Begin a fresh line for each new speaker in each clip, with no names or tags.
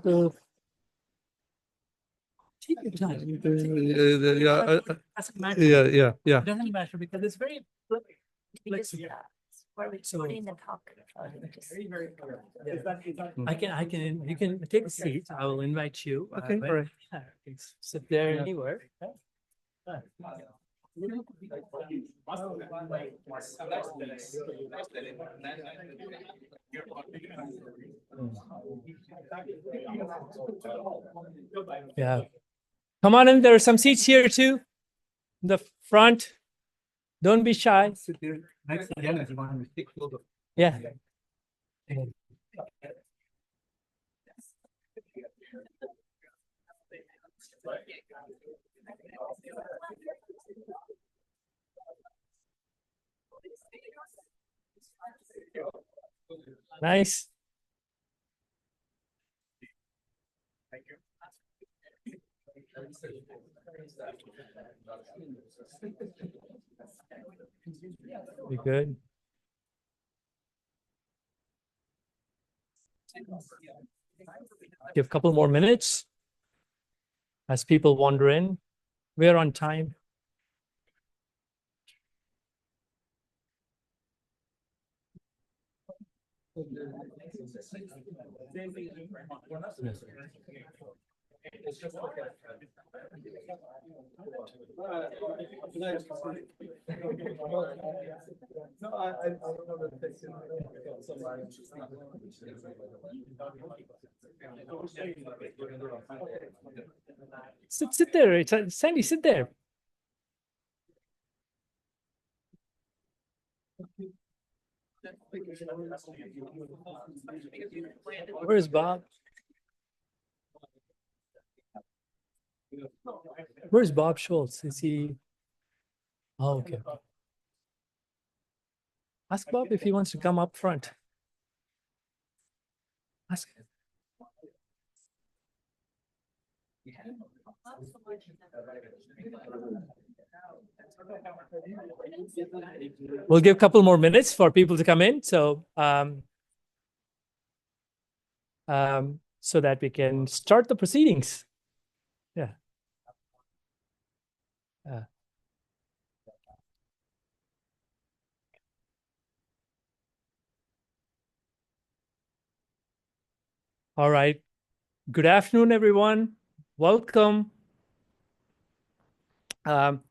Take your time. Doesn't matter.
Yeah.
It doesn't matter because it's very flexible.
Where we
So-
put in the talk.
You can take a seat. I will invite you.
Okay,
but-
all right.
yeah, you can sit there anywhere. Yeah. Come on in. There are some seats here too. In the front. Don't be shy. Yeah. Nice. You good? Give a couple more minutes as people wander in. We're on time. Sit there. Sandy, sit there. Where's Bob? Where's Bob Schultz? Is he? Oh, okay. Ask Bob if he wants to come up front. Ask him. We'll give a couple more minutes for people to come in. So so that we can start the proceedings. Yeah. All right. Good afternoon, everyone. Welcome. I'm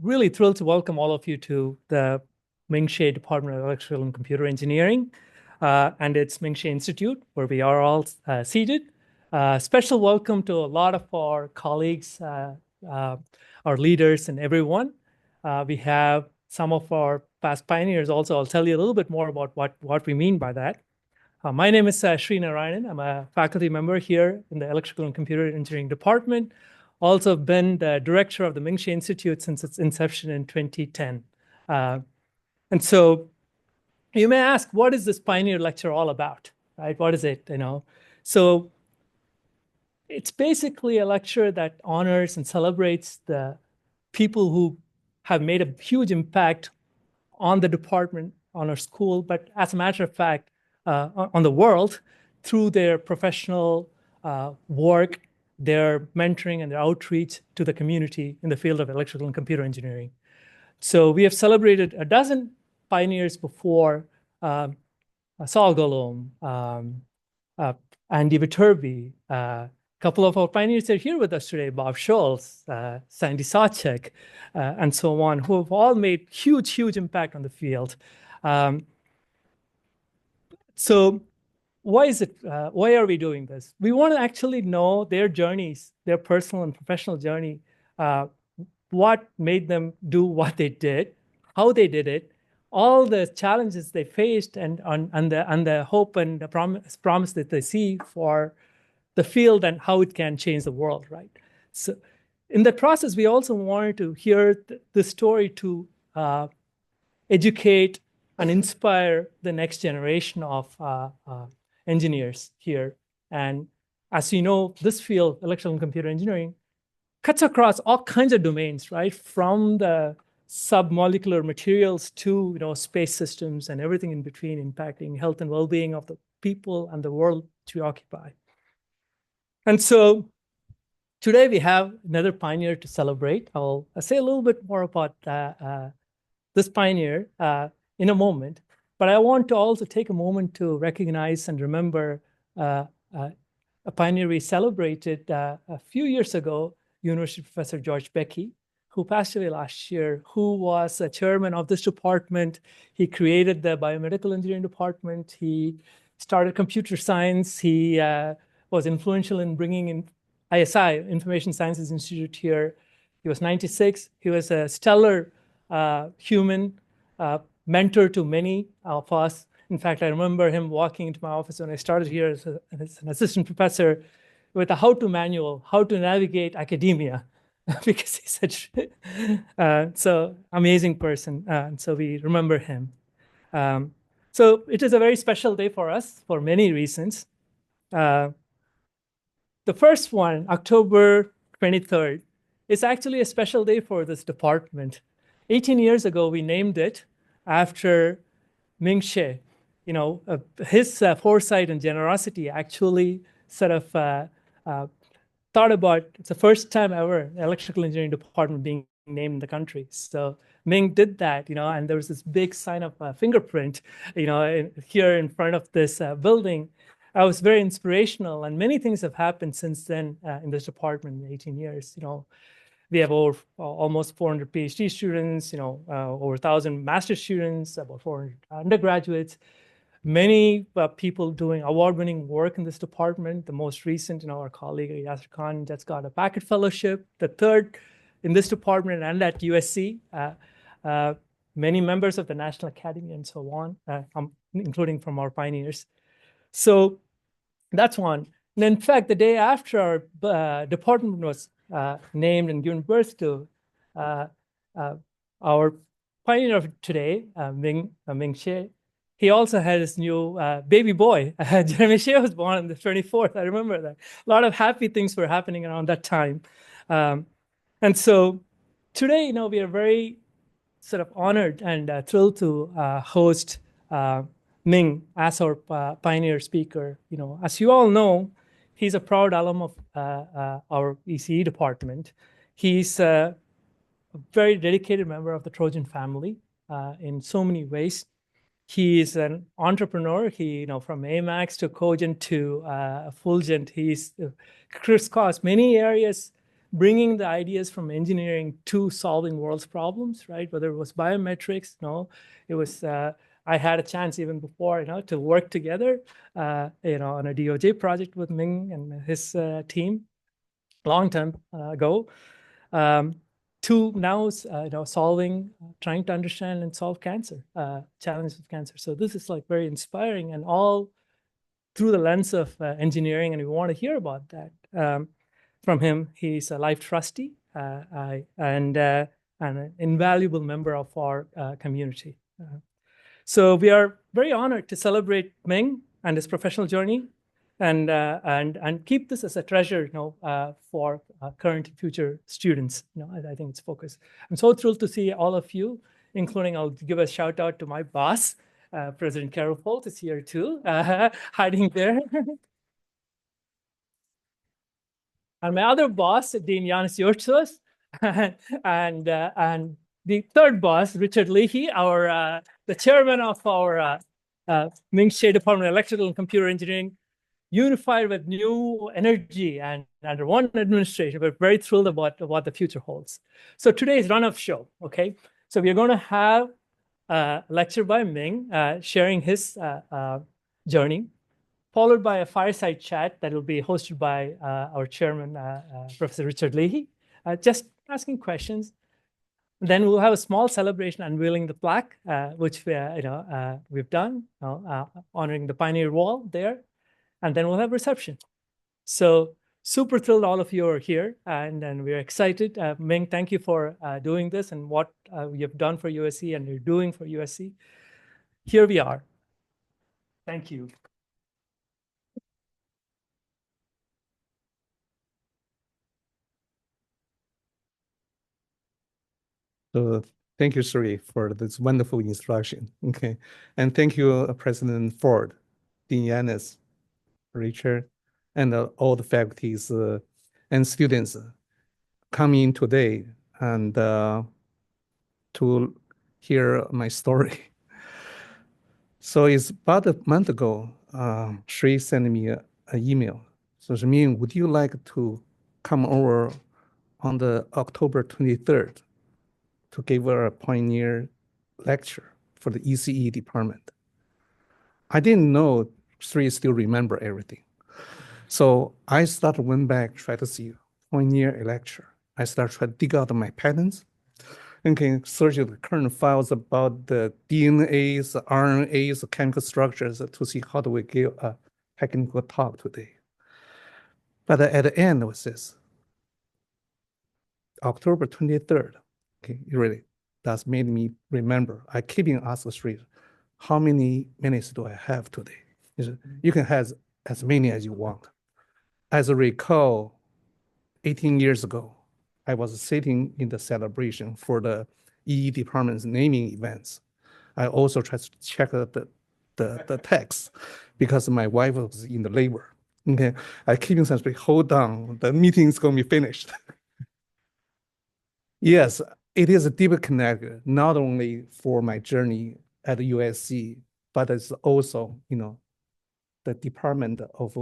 really thrilled to welcome all of you to the Ming Hsieh Department of Electrical and Computer Engineering and its Ming Hsieh Institute, where we are all seated. Special welcome to a lot of our colleagues, our leaders, and everyone. We have some of our past pioneers also. I'll tell you a little bit more about what we mean by that. My name is Sri Narayanan. I'm a faculty member here in the Electrical and Computer Engineering Department. Also been the director of the Ming Hsieh Institute since its inception in 2010. And so you may ask, what is this Pioneer Lecture all about, right? What is it, So it's basically a lecture that honors and celebrates the people who have made a huge impact on the department, on our school, but as a matter of fact, on the world through their professional work, their mentoring and their outreach to the community in the field of electrical and computer engineering. So we have celebrated a dozen pioneers before, Saul Golom, Andy Viterbi, a couple of our pioneers are here with us today, Bob Schultz, Sandy Sawchek, and so on, who have all made huge impact on the field. So why are we doing this? We want to actually know their journeys, their personal and professional journey, what made them do what they did, how they did it, all the challenges they faced, and the hope and the promise that they see for the field and how it can change the world, right? So in that process, we also wanted to hear the story to educate and inspire the next generation of engineers here. And as you know, this field, electrical and computer engineering, cuts across all kinds of domains, right? From the submolecular materials to space systems and everything in between, impacting health and well-being of the people and the world to occupy. And so today we have another pioneer to celebrate. I'll say a little bit more about this pioneer in a moment, but I want to also take a moment to recognize and remember uh, uh, a pioneer we celebrated a few years ago, University Professor George Becky, who passed away last year, who was a chairman of this department. He created the biomedical engineering department. He started computer science. He was influential in bringing in ISI, Information Sciences Institute here. He was 96. He was a stellar human, mentor to many of us. In fact, I remember him walking into my office when I started here as an assistant professor with a how-to manual, how to navigate academia, because he's such so amazing person. And so we remember him. Um, so it is a very special day for us for many reasons. Uh, the first one, October 23rd, is actually a special day for this department. 18 years ago, we named it after Ming Hsieh. You know, his foresight and generosity actually sort of thought about it's the first time ever electrical engineering department being named in the country. So Ming did that, you know, and there was this big sign of fingerprint, you know, here in front of this building. I was very inspirational, and many things have happened since then in this department in 18 years. You know, we have over almost 400 PhD students, you know, over 1,000 master students, about 400 undergraduates, many people doing award-winning work in this department. The most recent, you know, our colleague Yasser Khan just got a Packet Fellowship. The third in this department and at USC. Many members of the National Academy and so on, including from our pioneers. So that's one. And in fact, the day after our department was named and given birth to, our pioneer of today, Ming Hsieh, he also had his new baby boy. Jeremy Hsieh was born on the 24th. I remember that. A lot of happy things were happening around that time. And so today, you know, we are very sort of honored and thrilled to host Ming as our pioneer speaker. You know, as you all know, he's a proud alum of our ECE department. He's a very dedicated member of the Trojan family in so many ways. He's an entrepreneur. He, you know, from Amax to Cogent to Fulgent, he's crisscrossed many areas, bringing the ideas from engineering to solving world's problems, right? Whether it was biometrics, no, it was, I had a chance even before, you know, to work together, you know, on a DOJ project with Ming and his team long time ago. To now, you know, solving, trying to understand and solve cancer, challenges of cancer. So this is like very inspiring and all through the lens of engineering, and we want to hear about that from him. He's a life trustee and an invaluable member of our community. So we are very honored to celebrate Ming and his professional journey, and keep this as a treasure, you know, for current and future students. You know, I think it's focused. I'm so thrilled to see all of you, including I'll give a shout out to my boss, President Carol Folt is here too, hiding there. And my other boss, Dean Yanis Yortsos, and the third boss, Richard Leahy, our the chairman of our Ming Hsieh Department of Electrical and Computer Engineering, unified with new energy and under one administration. We're very thrilled about what the future holds. So today's run-up show, okay? So we're going to have a lecture by Ming sharing his journey, followed by a fireside chat that will be hosted by our chairman, Professor Richard Leahy, just asking questions. Then we'll have a small celebration unveiling the plaque, which we've done, honoring the Pioneer Wall there, and then we'll have reception. So super thrilled all of you are here, and we're excited. Ming, thank you for doing this and what you've done for USC and you're doing for USC. Here we are. Thank you.
So thank you, Sri, for this wonderful introduction. Okay, and thank you, President Ford, Dean Yanis, Richard, and all the faculties and students coming today and to hear my story. So it's about a month ago, she sent me an email. So she mean, would you like to come over on the October 23rd to give her a pioneer lecture for the ECE department? I didn't know Sri still remember everything. So I started went back, try to see pioneer lecture. I started trying to dig out my patents and can search the current files about the DNAs, RNAs, chemical structures to see how do we give a technical talk today. But at the end, it says October 23rd. Okay, it really does made me remember. I keeping ask straight, how many minutes do I have today? You can have as many as you want. As I recall, 18 years ago, I was sitting in the celebration for the EE department's naming events. I also tried to check the text because my wife was in the labor. Okay, I keep saying, hold on, the meeting is going to be finished. Yes, it is a deep connect, not only for my journey at USC, but it's also, the Department of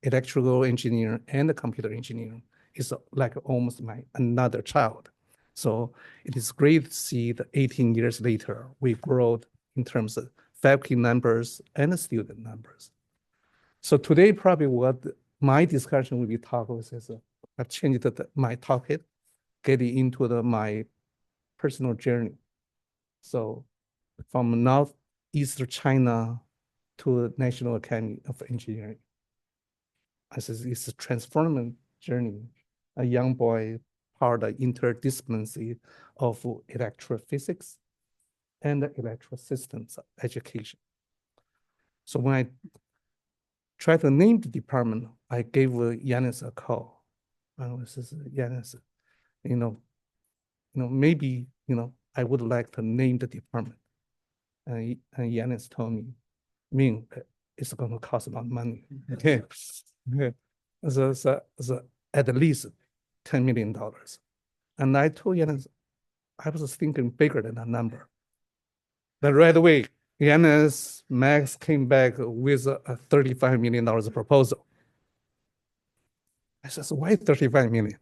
Electrical Engineering and Computer Engineering is like almost my another child. So it is great to see that 18 years later, we grow in terms of faculty numbers and student numbers. So today, probably what my discussion will be talking is I've changed my topic, getting into my personal journey. So from Northeast China to the National Academy of Engineering. I said, it's a transforming journey. A young boy part of interdisciplinary of electrophysics and electrical systems education. So when I tried to name the department, I gave Yanis a call. I said, Yanis, maybe, I would like to name the department. And Yanis told me, Ming, it's going to cost a lot of money. Okay. Okay. So at least $10 million. And I told Yanis, I was thinking bigger than that number. But right away, Yanis Max came back with a $35 million proposal. I said, so why 35 million?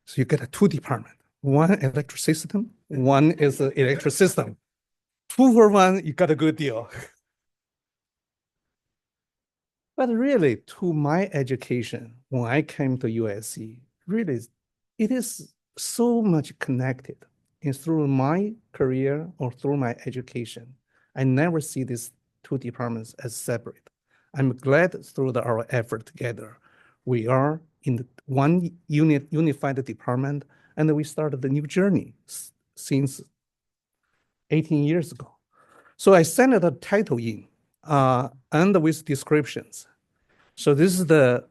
So you get a two department. One electric system, one is an electric system. 2 for 1, you got a good deal. But really, to my education, when I came to USC, really, it is so much connected. And through my career or through my education, I never see these two departments as separate. I'm glad through our effort together, we are in one unified department, and we started the new journey since 18 years ago. So I sent a title in and with descriptions. So this is the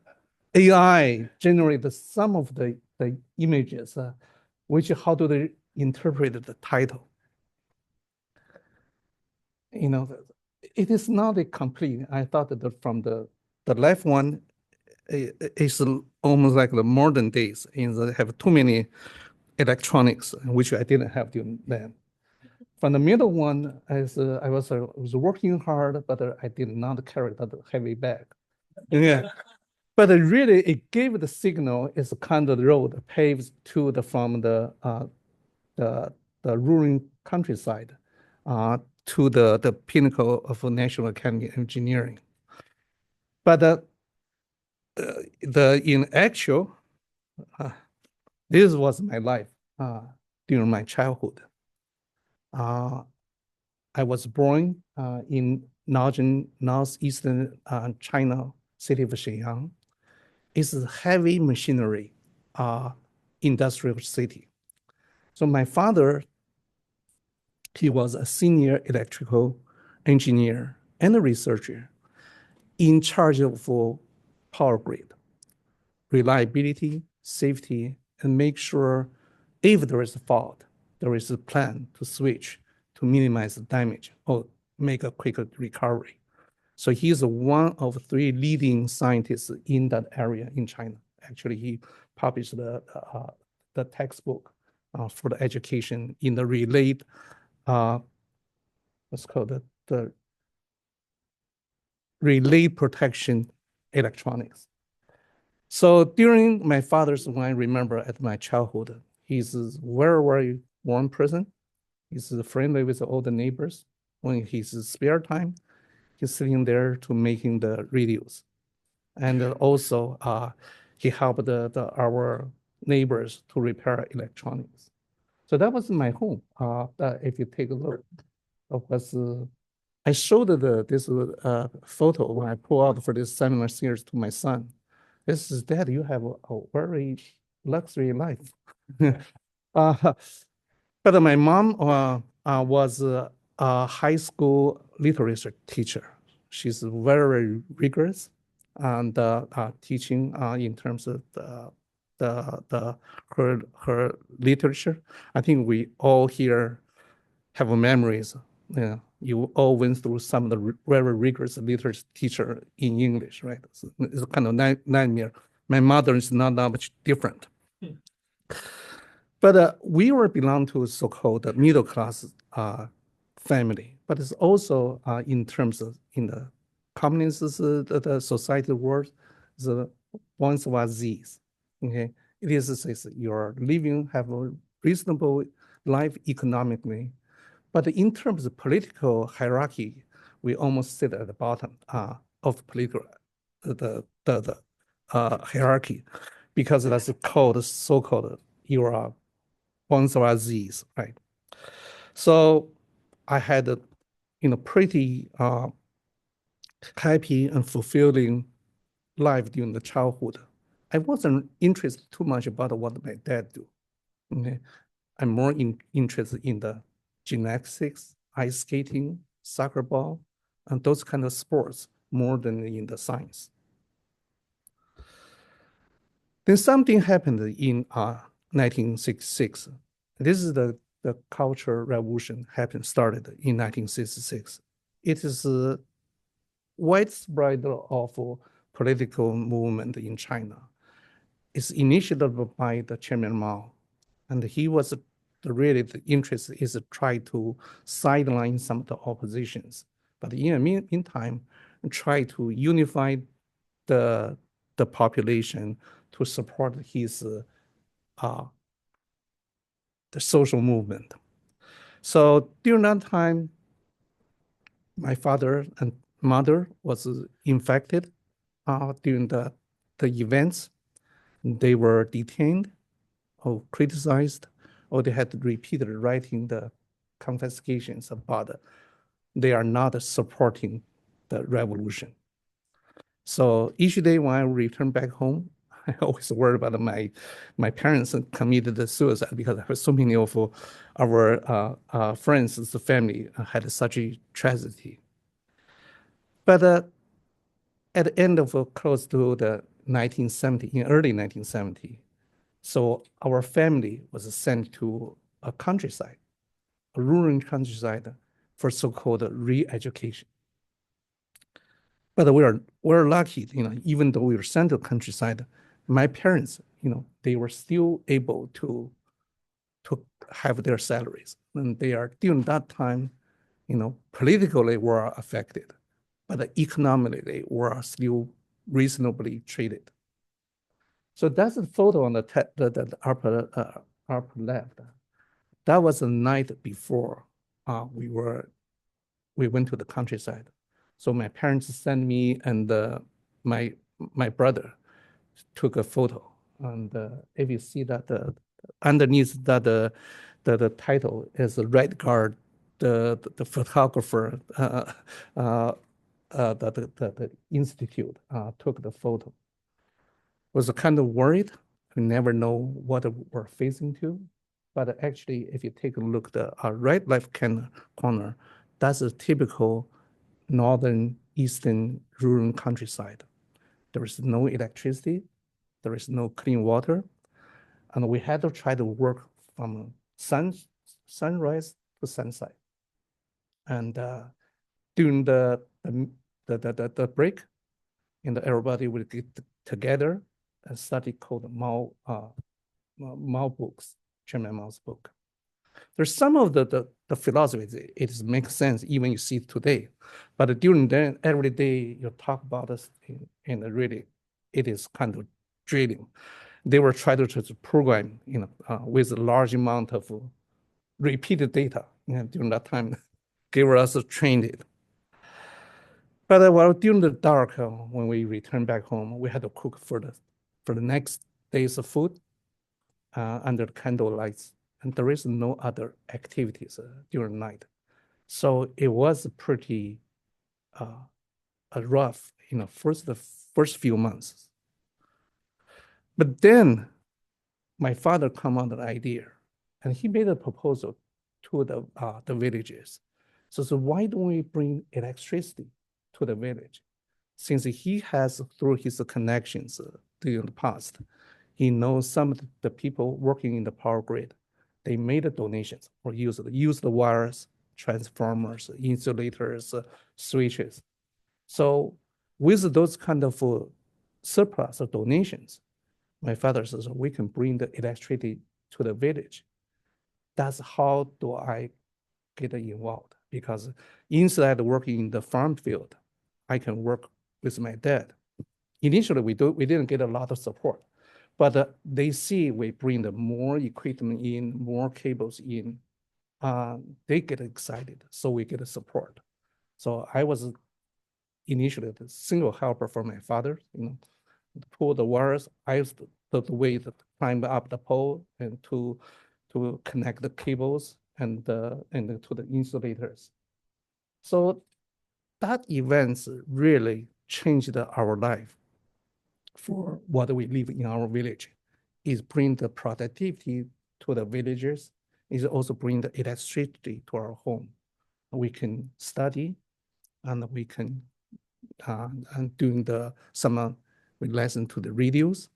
AI generate some of the images, which how do they interpret the title? It is not a complete. I thought that from the left one is almost like the modern days, they have too many electronics, which I didn't have during then. From the middle one, as I was working hard, but I did not carry that heavy bag. Yeah. But really, it gave the signal is kind of the road paved to from the rural countryside to the pinnacle of National Academy of Engineering. But in actual, this was my life during my childhood. I was born in northeastern China, city of Shenyang. It's a heavy machinery industrial city. So my father, he was a senior electrical engineer and a researcher in charge of power grid, reliability, safety, and make sure if there is a fault, there is a plan to switch to minimize the damage or make a quicker recovery. So he's one of three leading scientists in that area in China. Actually, he published the textbook for the education in the relate, what's called the relay protection electronics. So during my father's, when I remember at my childhood, he's a very, very warm person. He's friendly with all the neighbors. When his spare time, he's sitting there to making the radios. And also he helped our neighbors to repair electronics. So that was my home. If you take a look, of course, I showed this photo when I pull out for this seminar series to my son. This is, Dad, you have a very luxury life. uh, but my mom was a high school literature teacher. She's very rigorous and teaching in terms of her literature. I think we all here have memories. You all went through some of the very rigorous literature teacher in English, right? It's a kind of nightmare. My mother is not that much different. But we were belong to so-called middle class family, but it's also in terms of in the communist the society world, the ones was these. Okay, it is you're living have a reasonable life economically, but in terms of political hierarchy, we almost sit at the bottom of political the hierarchy, because that's called so-called you are bourgeoisies, right? So I had a pretty happy and fulfilling life during the childhood. I wasn't interested too much about what my dad do. Okay? I'm more interested in the gymnastics, ice skating, soccer ball, and those kind of sports more than in the science. Then something happened in 1966. This is the cultural revolution started in 1966. It is a widespread of political movement in China. It's initiated by the Chairman Mao, and he was the interest is to try to sideline some of the oppositions, but in the meantime, try to unify the population to support his the social movement. So during that time, my father and mother was infected during the events. They were detained or criticized, or they had to repeatedly writing the confiscations about they are not supporting the revolution. So each day when I return back home, I always worry about my parents committed suicide, because I have so many of our friends, the family had such a tragedy. But at the end of close to the 1970, in early 1970, so our family was sent to a countryside, a rural countryside, for so-called re-education. But we're lucky, even though we were sent to the countryside, my parents, they were still able to have their salaries, and they are during that time, politically were affected, but economically they were still reasonably treated. So that's the photo on the upper left. That was the night before we went to the countryside. So my parents sent me and my brother took a photo. And if you see that underneath that the title is Red Guard, the photographer, the institute took the photo. Was kind of worried. We never know what we're facing to. But actually, if you take a look at the right left corner, that's a typical northern eastern rural countryside. There is no electricity, there is no clean water, and we had to try to work from sunrise to sunset. And during the the break, and everybody would get together and study called Mao books, Chairman Mao's book. There's some of the philosophies, it makes sense even you see it today. But during then, every day you talk about this, and really, it is kind of drilling. They were trying to program, with a large amount of repeated data, during that time, gave us trained it. But while during the dark, when we returned back home, we had to cook for the next day's food under the candle lights, and there is no other activities during the night. So it was pretty rough, the first few months. But then my father come on the idea, and he made a proposal to the villages. So why don't we bring electricity to the village? Since he has, through his connections during the past, he knows some of the people working in the power grid. They made donations or use the wires, transformers, insulators, switches. So with those kind of surplus of donations, my father says, we can bring the electricity to the village. That's how do I get involved, because instead of working in the farm field, I can work with my dad. Initially, we didn't get a lot of support, but they see we bring the more equipment in, more cables in, they get excited, so we get support. So I was initially the single helper for my father, to pull the wires. I used the way to climb up the pole and to connect the cables and to the insulators. So that events really changed our life for what we live in our village. Is bring the productivity to the villagers, is also bring the electricity to our home. We can study, and we can and doing the some we listen to the radios.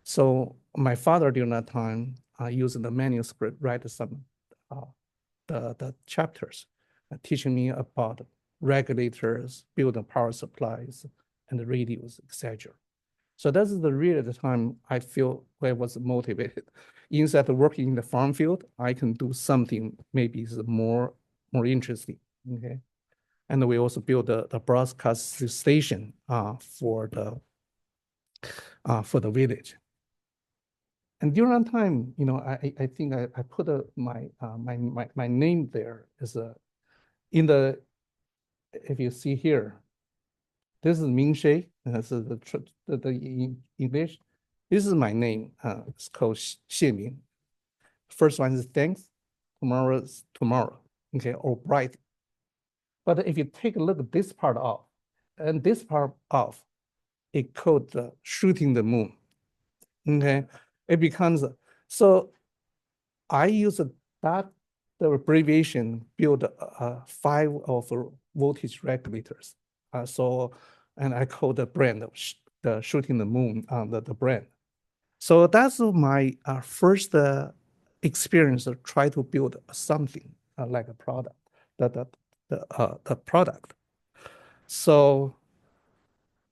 So my father during that time using the manuscript write some the chapters, teaching me about regulators, building power supplies, and the radios, etc. So that's the real time I feel I was motivated. Instead of working in the farm field, I can do something maybe is more interesting. Okay, and we also built the broadcast station for the village. And during that time, I think I put my name there as in the, if you see here, this is Ming Hsieh. This is the English. This is my name. It's called Xie Ming. First one is thanks. Tomorrow is tomorrow. Okay, or bright. But if you take a look at this part off, and this part off, it called shooting the moon. Okay, it becomes so. I use that the abbreviation build 5 of voltage regulators. And I call the brand the shooting the moon the brand. So that's my first experience of try to build something like a product, the product. So,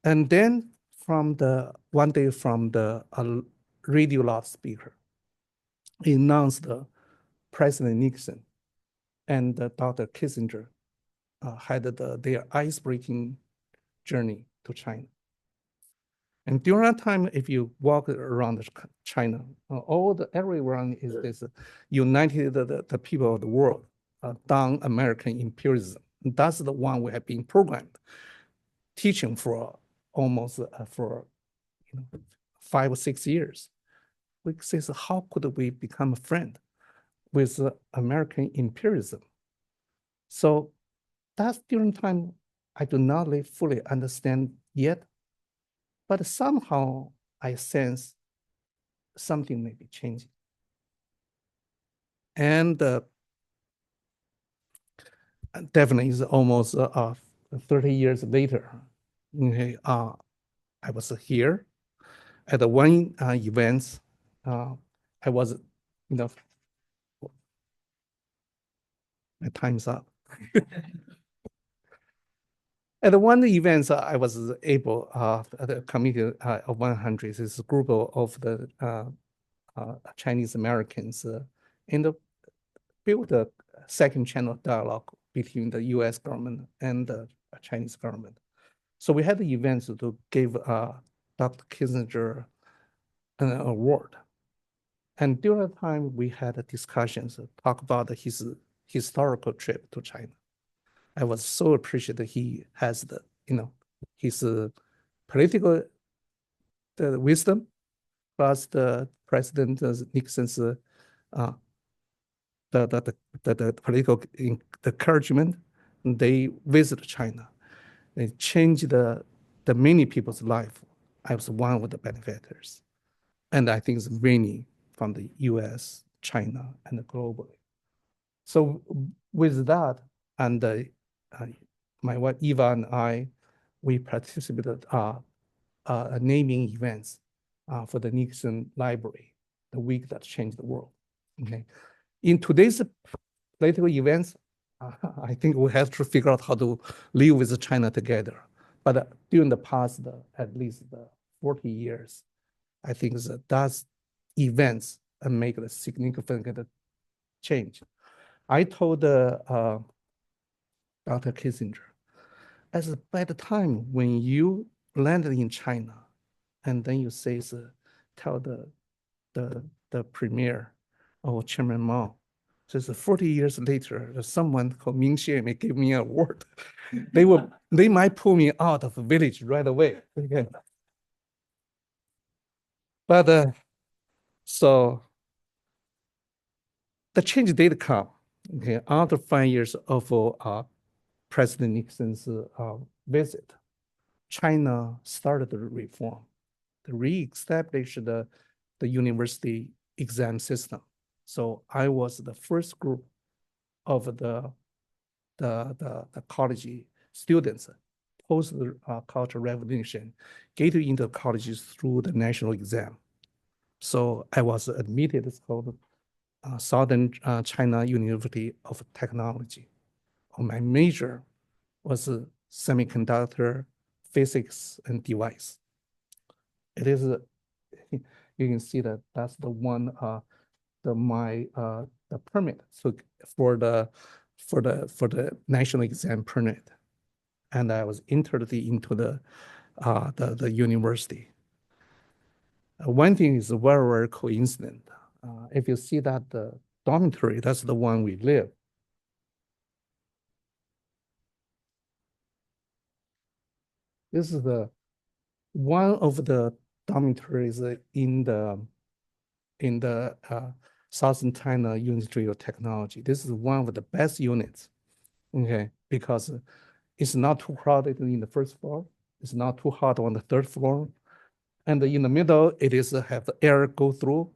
and then one day from the radio loudspeaker, he announced President Nixon and Dr. Kissinger had their ice-breaking journey to China. And during that time, if you walk around China, everyone is this united the people of the world down American imperialism. And that's the one we have been programmed, teaching for almost for 5 or 6 years. We say, so how could we become a friend with American imperialism? So that's during time I do not fully understand yet, but somehow I sense something may be changing. And definitely is almost 30 years later, okay, I was here at the one event. I was, my time's up. At one event, I was able, the committee of 100 is a group of the Chinese Americans in the build a second channel dialogue between the U.S. government and the Chinese government. So we had the events to give Dr. Kissinger an award. And during the time, we had discussions, talk about his historical trip to China. I was so appreciative he has the, his political wisdom, plus the President Nixon's the political encouragement. They visit China. They changed the many people's life. I was one of the benefactors. And I think it's many from the US, China, and globally. So with that, and my wife Eva and I, we participated naming events for the Nixon Library, the week that changed the world. Okay, in today's political events, I think we have to figure out how to live with China together. But during the past, at least the 40 years, I think that events make a significant change. I told Dr. Kissinger, as by the time when you landed in China, and then you say, tell the premier or Chairman Mao, so 40 years later, someone called Ming Hsieh may give me an award. They might pull me out of the village right away. Okay. But so the change did come. Okay, after 5 years of President Nixon's visit, China started the reform, to re-establish the university exam system. So I was the first group of the college students post the Cultural Revolution get into colleges through the national exam. So I was admitted. It's called Southern China University of Technology. My major was semiconductor, physics, and device. It is, you can see that that's the one, the permit. So for the national exam permit, and I was entered into the university. One thing is very, very coincident. If you see that the dormitory, that's the one we live. This is the one of the dormitories in the Southern China University of Technology. This is one of the best units, okay, because it's not too crowded in the first floor. It's not too hot on the third floor. And in the middle, it is have the air go through.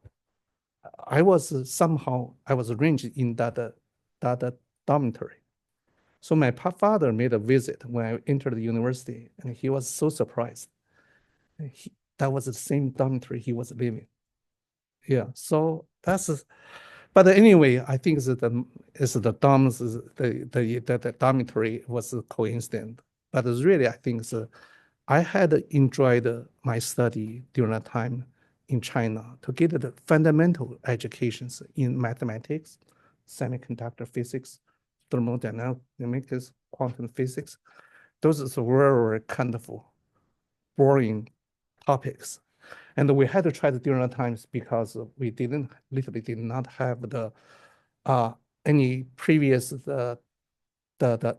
I was arranged in that dormitory. So my father made a visit when I entered the university, and he was so surprised. That was the same dormitory he was living. Yeah, so but anyway, I think the dormitory was a coincidence. But really, I think I had enjoyed my study during that time in China to get the fundamental educations in mathematics, semiconductor physics, thermodynamics, quantum physics. Those are very, very kind of boring topics. And we had to try to during the times because we literally did not have the any previous the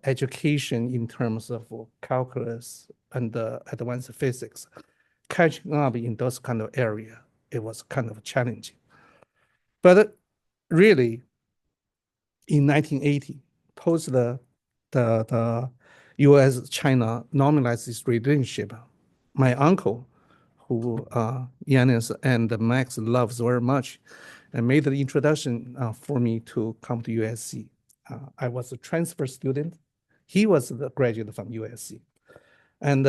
education in terms of calculus and advanced physics. Catching up in those kind of area, it was kind of challenging. But really, in 1980, post the U.S.-China normalized this relationship, my uncle, who Yanis and Max loves very much, and made the introduction for me to come to USC. I was a transfer student. He was the graduate from USC. And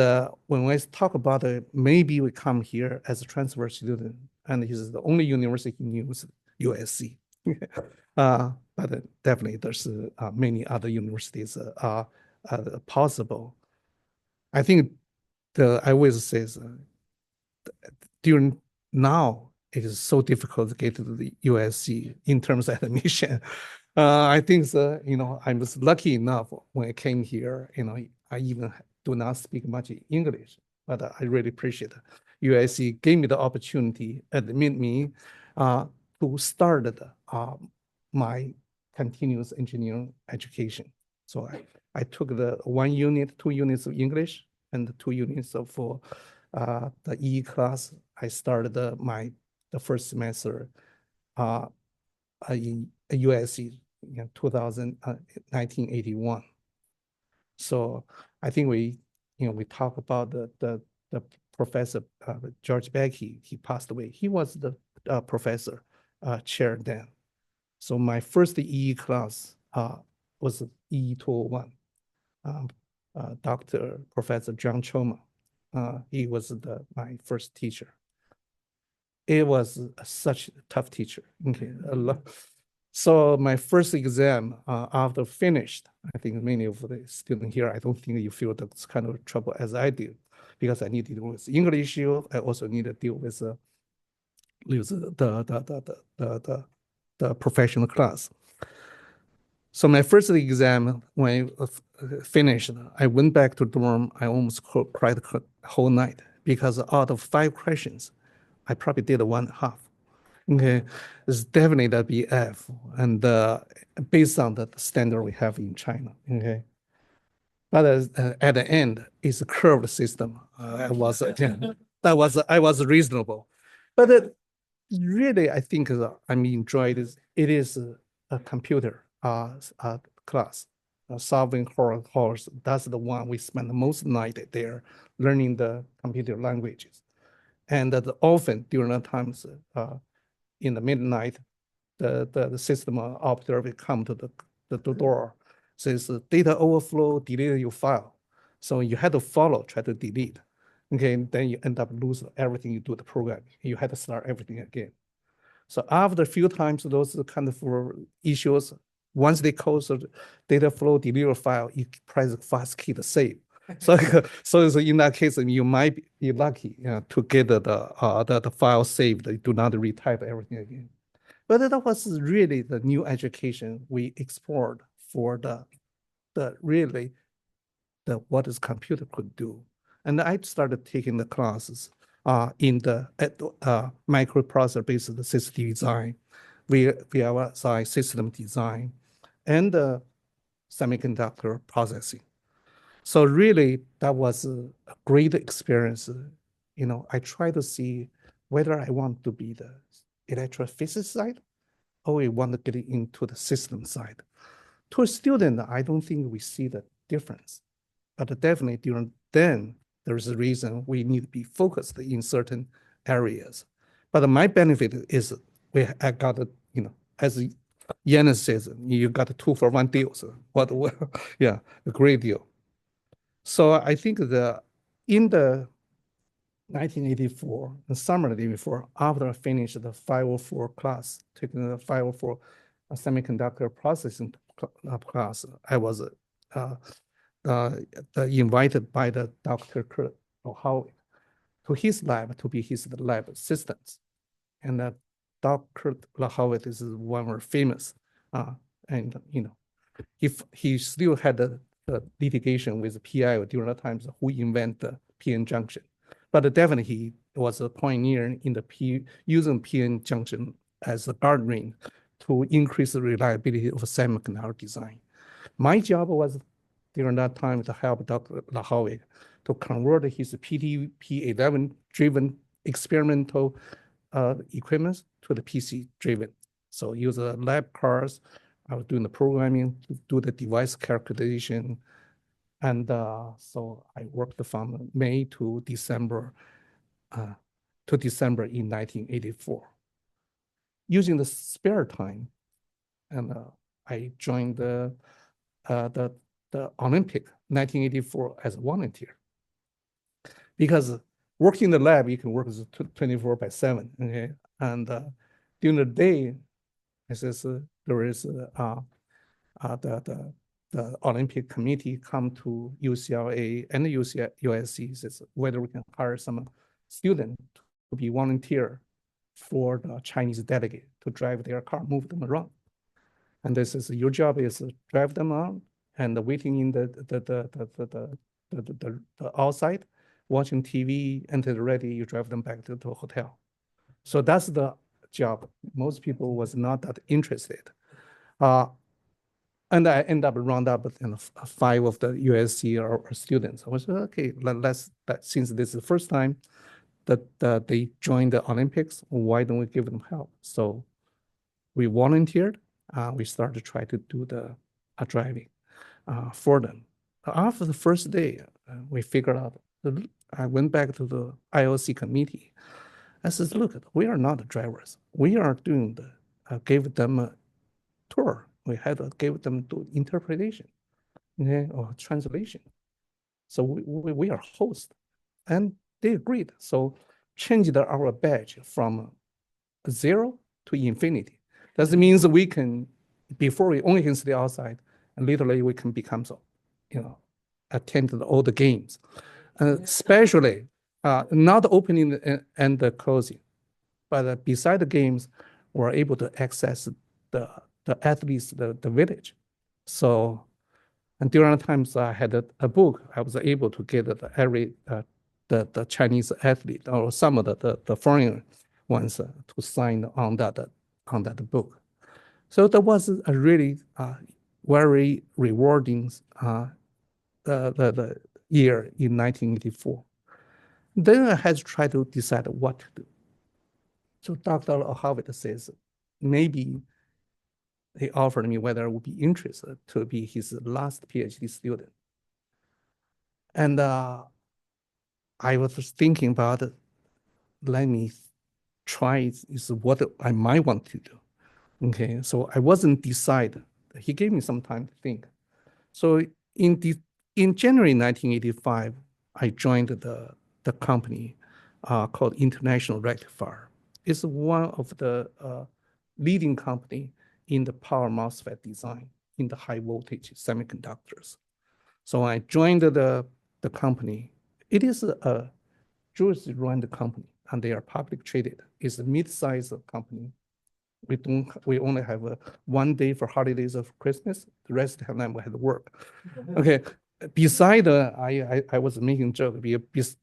when we talk about maybe we come here as a transfer student, and he's the only university he knew was USC. But definitely there's many other universities possible. I think I always say during now it is so difficult to get to the USC in terms of admission. I think I was lucky enough when I came here. I even do not speak much English, but I really appreciate it. USC gave me the opportunity, admit me to start my continuous engineering education. So I took the 1 unit, 2 units of English, and the 2 units of the EE class. I started the first semester in USC in 1981. So I think we talk about the professor George Becky. He passed away. He was the professor chair then. So my first EE class was EE 201. Dr. Professor John Choma. He was my first teacher. It was such a tough teacher. Okay. So my first exam after finished, I think many of the students here, I don't think you feel that kind of trouble as I do, because I need to deal with English issue. I also need to deal with the professional class. So my first exam, when I finished, I went back to dorm. I almost cried the whole night because out of 5 questions, I probably did 1/2. Okay, it's definitely the BF, and based on the standard we have in China. Okay, but at the end, it's a curved system. I was reasonable, but really, I think I enjoyed it. It is a computer class, solving horror. That's the one we spend the most night there learning the computer languages, and often during the times in the midnight, the system operator will come to the door, says data overflow, delete your file. So you had to follow, try to delete. Okay, then you end up losing everything you do the program. You had to start everything again. So after a few times, those kind of issues, once they close the data flow deliver file, you press the fast key to save. So, so in that case, you might be lucky to get the file saved. You do not retype everything again. But that was really the new education we explored for the really what this computer could do. And I started taking the classes in the microprocessor-based system design, VLSI system design, and semiconductor processing. So really, that was a great experience. I try to see whether I want to be the electrophysics side or we want to get into the system side. To a student, I don't think we see the difference. But definitely during then, there's a reason we need to be focused in certain areas. But my benefit is I got as Yan says, you got a 2-for-1 deal. So yeah, a great deal. So I think in the 1984, the summer of 1984, after I finished the 504 class, taking the 504 semiconductor processing class, I was invited by the Dr. Kurt Howard to his lab to be his lab assistant. And Dr. Howard is one of famous, and he still had the litigation with PI during the times who invented the PN junction. But definitely he was a pioneer in the using PN junction as a guardrail to increase the reliability of semiconductor design. My job was during that time to help Dr. Lahowick to convert his PTP11 driven experimental equipment to the PC driven. So use lab cards. I was doing the programming to do the device calculation. And so I worked from May to December in 1984. Using the spare time, and I joined the Olympic 1984 as a volunteer. Because working in the lab, you can work 24/7. Okay, and during the day, there is the the Olympic Committee come to UCLA and USC, says whether we can hire some student to be volunteer for the Chinese delegate to drive their car, move them around. And this is your job is to drive them around and waiting in the outside, watching TV, until they're ready, you drive them back to the hotel. So that's the job. Most people was not that interested. And I end up round up with 5 of the USC or students. I was okay. Since this is the first time that they joined the Olympics, why don't we give them help? So we volunteered. We started to try to do the driving for them. After the first day, we figured out. I went back to the IOC committee. I said, "Look, we are not the drivers. We are doing gave them a tour. We had to give them to interpretation, okay, or translation. So we are host," and they agreed. So changed our badge from 0 to infinity. That means we can, before we only can stay outside, and literally we can become so, attend all the games, especially not opening and the closing, but beside the games, we're able to access the athletes, the village. So, and during the times I had a book, I was able to get every the Chinese athlete or some of the foreign ones to sign on that book. So that was a really very rewarding the year in 1984. Then I had to try to decide what to do. So Dr. Harvard says, maybe he offered me whether I would be interested to be his last PhD student. And I was just thinking about it. Let me try is what I might want to do. Okay, so I wasn't decided. He gave me some time to think. So in January 1985, I joined the company called International Rectifier. It's one of the leading company in the power MOSFET design in the high voltage semiconductors. So I joined the company. It is a Jewish-run company, and they are public traded. It's a mid-sized company. We only have 1 day for holidays of Christmas. The rest of the time we had to work. Okay. Beside I was making joke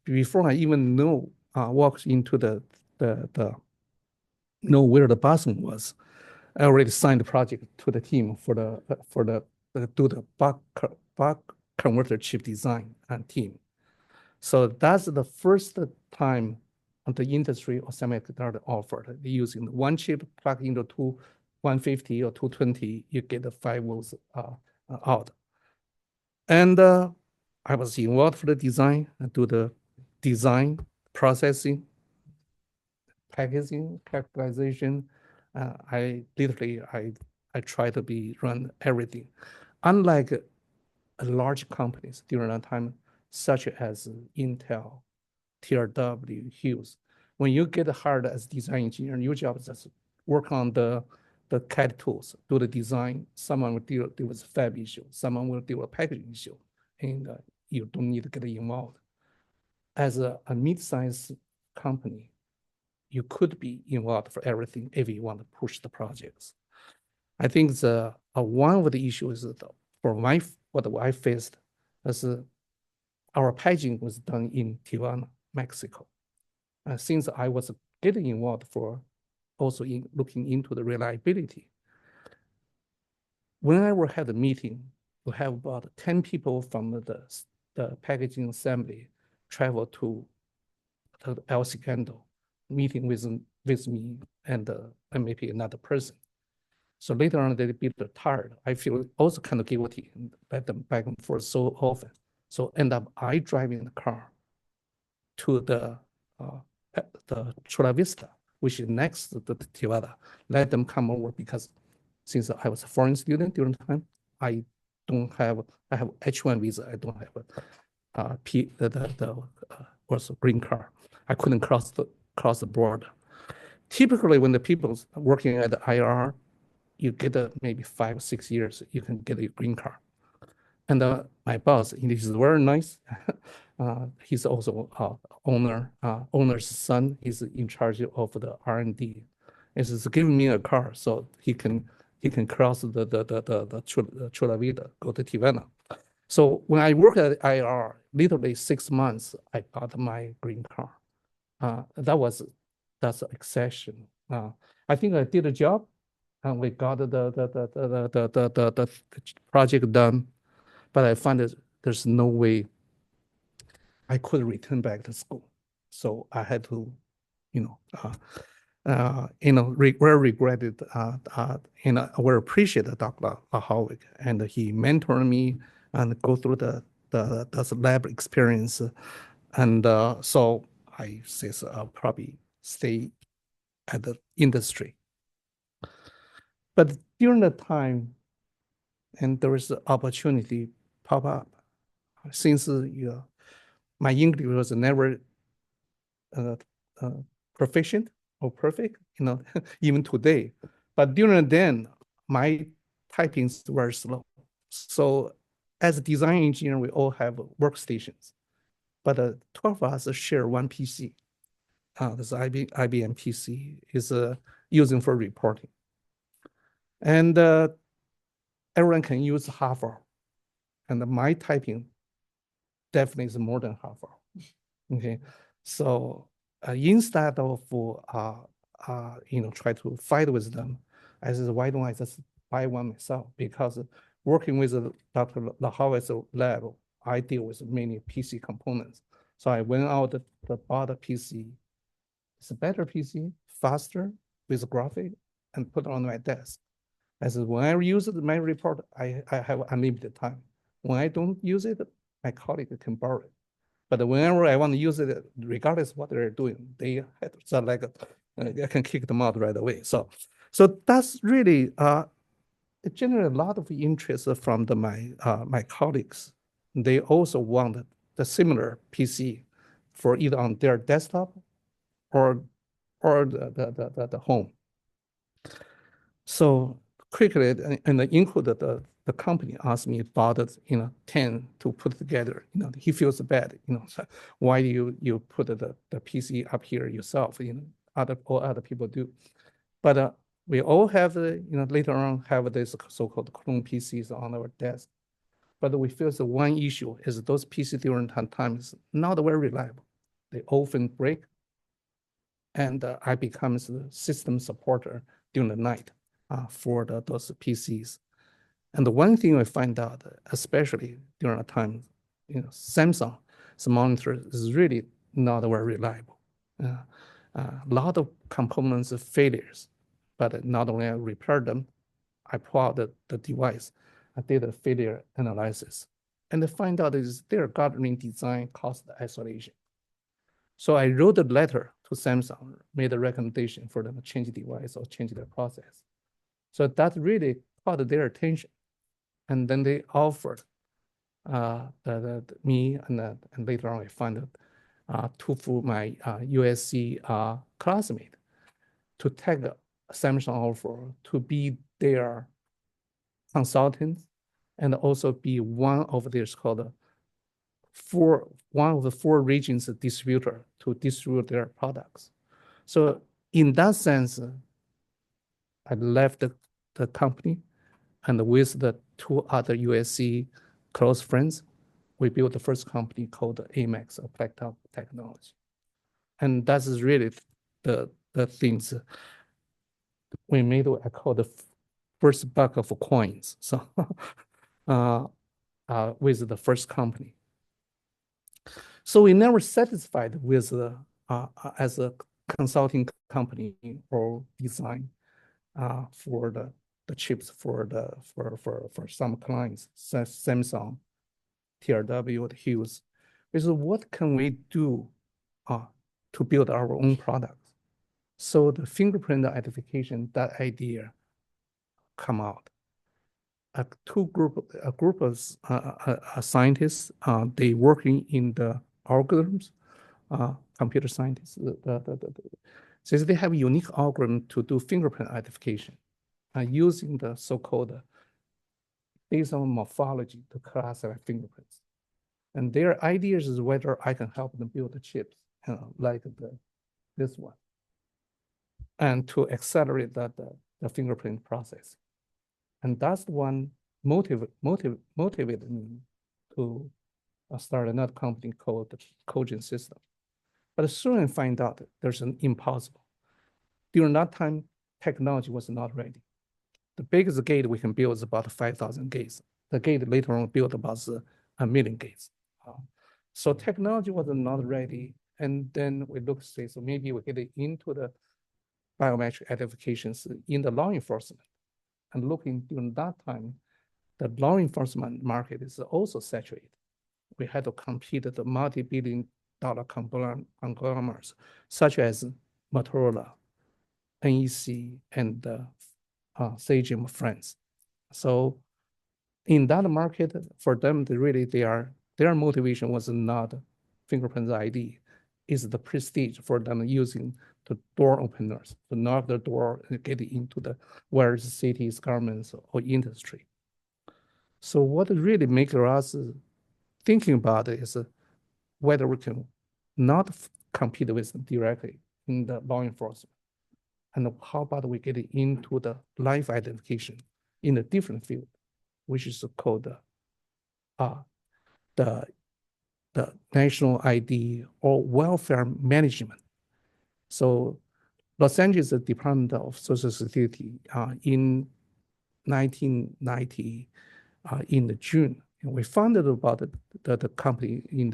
before I even walked into the know where the bathroom was. I already signed the project to the team for the do the buck converter chip design and team. So that's the first time the industry or semiconductor offered using one chip plug into 150 or 220, you get the 5 volts out. And I was involved for the design, do the design, processing, packaging, characterization. I try to run everything. Unlike large companies during that time, such as Intel, TRW, Hughes, when you get hired as design engineer, your job is just work on the CAD tools, do the design. Someone will deal with fab issue, someone will deal with packaging issue, and you don't need to get involved. As a mid-sized company, you could be involved for everything if you want to push the projects. I think one of the issues for what I faced is our packaging was done in Tijuana, Mexico. Since I was getting involved for also looking into the reliability, whenever I had a meeting, we have about 10 people from the packaging assembly travel to El Segundo, meeting with me and maybe another person. So later on, they be tired. I feel also kind of guilty and let them back and forth so often. So end up I driving the car to the Chula Vista, which is next to the Tijuana. Let them come over because since I was a foreign student during the time, I have H1 visa. I don't have also green card. I couldn't cross the border. Typically, when the people working at the IR, you get maybe 5 or 6 years, you can get a green card. And my boss, he's very nice. He's also owner's son. He's in charge of the R&D. He's giving me a car so he can cross the Chula Vida, go to Tivana. So when I worked at IR, literally 6 months, I got my green card. That's exception. I think I did a job, and we got the project done. But I found that there's no way I could return back to school. So I had to, you know, very regretted, we appreciate Dr. Howick, and he mentored me and go through the lab experience. And so I says I'll probably stay at the industry. But during the time, and there was an opportunity pop up. Since my English was never uh, uh, proficient or perfect, even today. But during then, my typings were slow. So as a design engineer, we all have workstations, but 12 of us share one PC. This IBM PC is using for reporting. And everyone can use half hour. And my typing definitely is more than half hour. Okay, so instead of try to fight with them, I said, why don't I just buy one myself? Because working with Dr. Lahawa's lab, I deal with many PC components. So I went out to bought a PC. It's a better PC, faster with graphic, and put it on my desk. I said, when I use it, my report, I have unlimited time. When I don't use it, my colleague can borrow it. But whenever I want to use it, regardless of what they're doing, they have to like I can kick them out right away. So that's really it generated a lot of interest from my colleagues. They also wanted the similar PC for either on their desktop or the home. So quickly, and included the company asked me about it, 10 to put together. He feels bad, so why do you put the PC up here yourself? All other people do. But we all have, later on have this so-called clone PCs on our desk. But we feel the one issue is those PCs during times not very reliable. They often break, and I become the system supporter during the night for those PCs. And the one thing I find out, especially during a time, Samsung's monitor is really not very reliable. A lot of components failures, but not only I repair them, I pull out the device, I did a failure analysis, and I find out is their governing design caused isolation. So I wrote a letter to Samsung, made a recommendation for them to change the device or change their process. So that really caught their attention. And then they offered me, and later on I found out two for my USC classmate to take Samsung offer to be their consultant and also be one of their called one of the 4 regions distributor to distribute their products. So in that sense, I left the company, and with the 2 other USC close friends, we built the first company called AMAX, Applied Technology. And that's really the things we made what I call the first buck of coins. So with the first company. So we never satisfied with as a consulting company or design for the chips for some clients, Samsung, TRW, Hughes. We said, what can we do to build our own products? So the fingerprint identification, that idea come out. A group of scientists, they working in the algorithms, computer scientists. Since they have a unique algorithm to do fingerprint identification using the so-called based on morphology to classify fingerprints. And their ideas is whether I can help them build the chips, like this one, and to accelerate the fingerprint process. And that's one motivated me to start another company called the Cogent System. But soon I find out that there's an impossible. During that time, technology was not ready. The biggest gate we can build is about 5,000 gates. The gate later on built about 1,000,000 gates. So technology was not ready. And then we look, say, so maybe we get into the biometric identifications in the law enforcement. And looking during that time, the law enforcement market is also saturated. We had to compete with the multi-billion-dollar conglomerates, such as Motorola, NEC, and Sagem Friends. So in that market, for them, their motivation was not fingerprint ID, is the prestige for them using the door openers to knock the door and get into the various cities, governments, or industry. So what really makes us thinking about it is whether we can not compete with them directly in the law enforcement. And how about we get into the life identification in a different field, which is called the national ID or welfare management. So Los Angeles Department of Social Security in 1990, in the June, we founded about the company in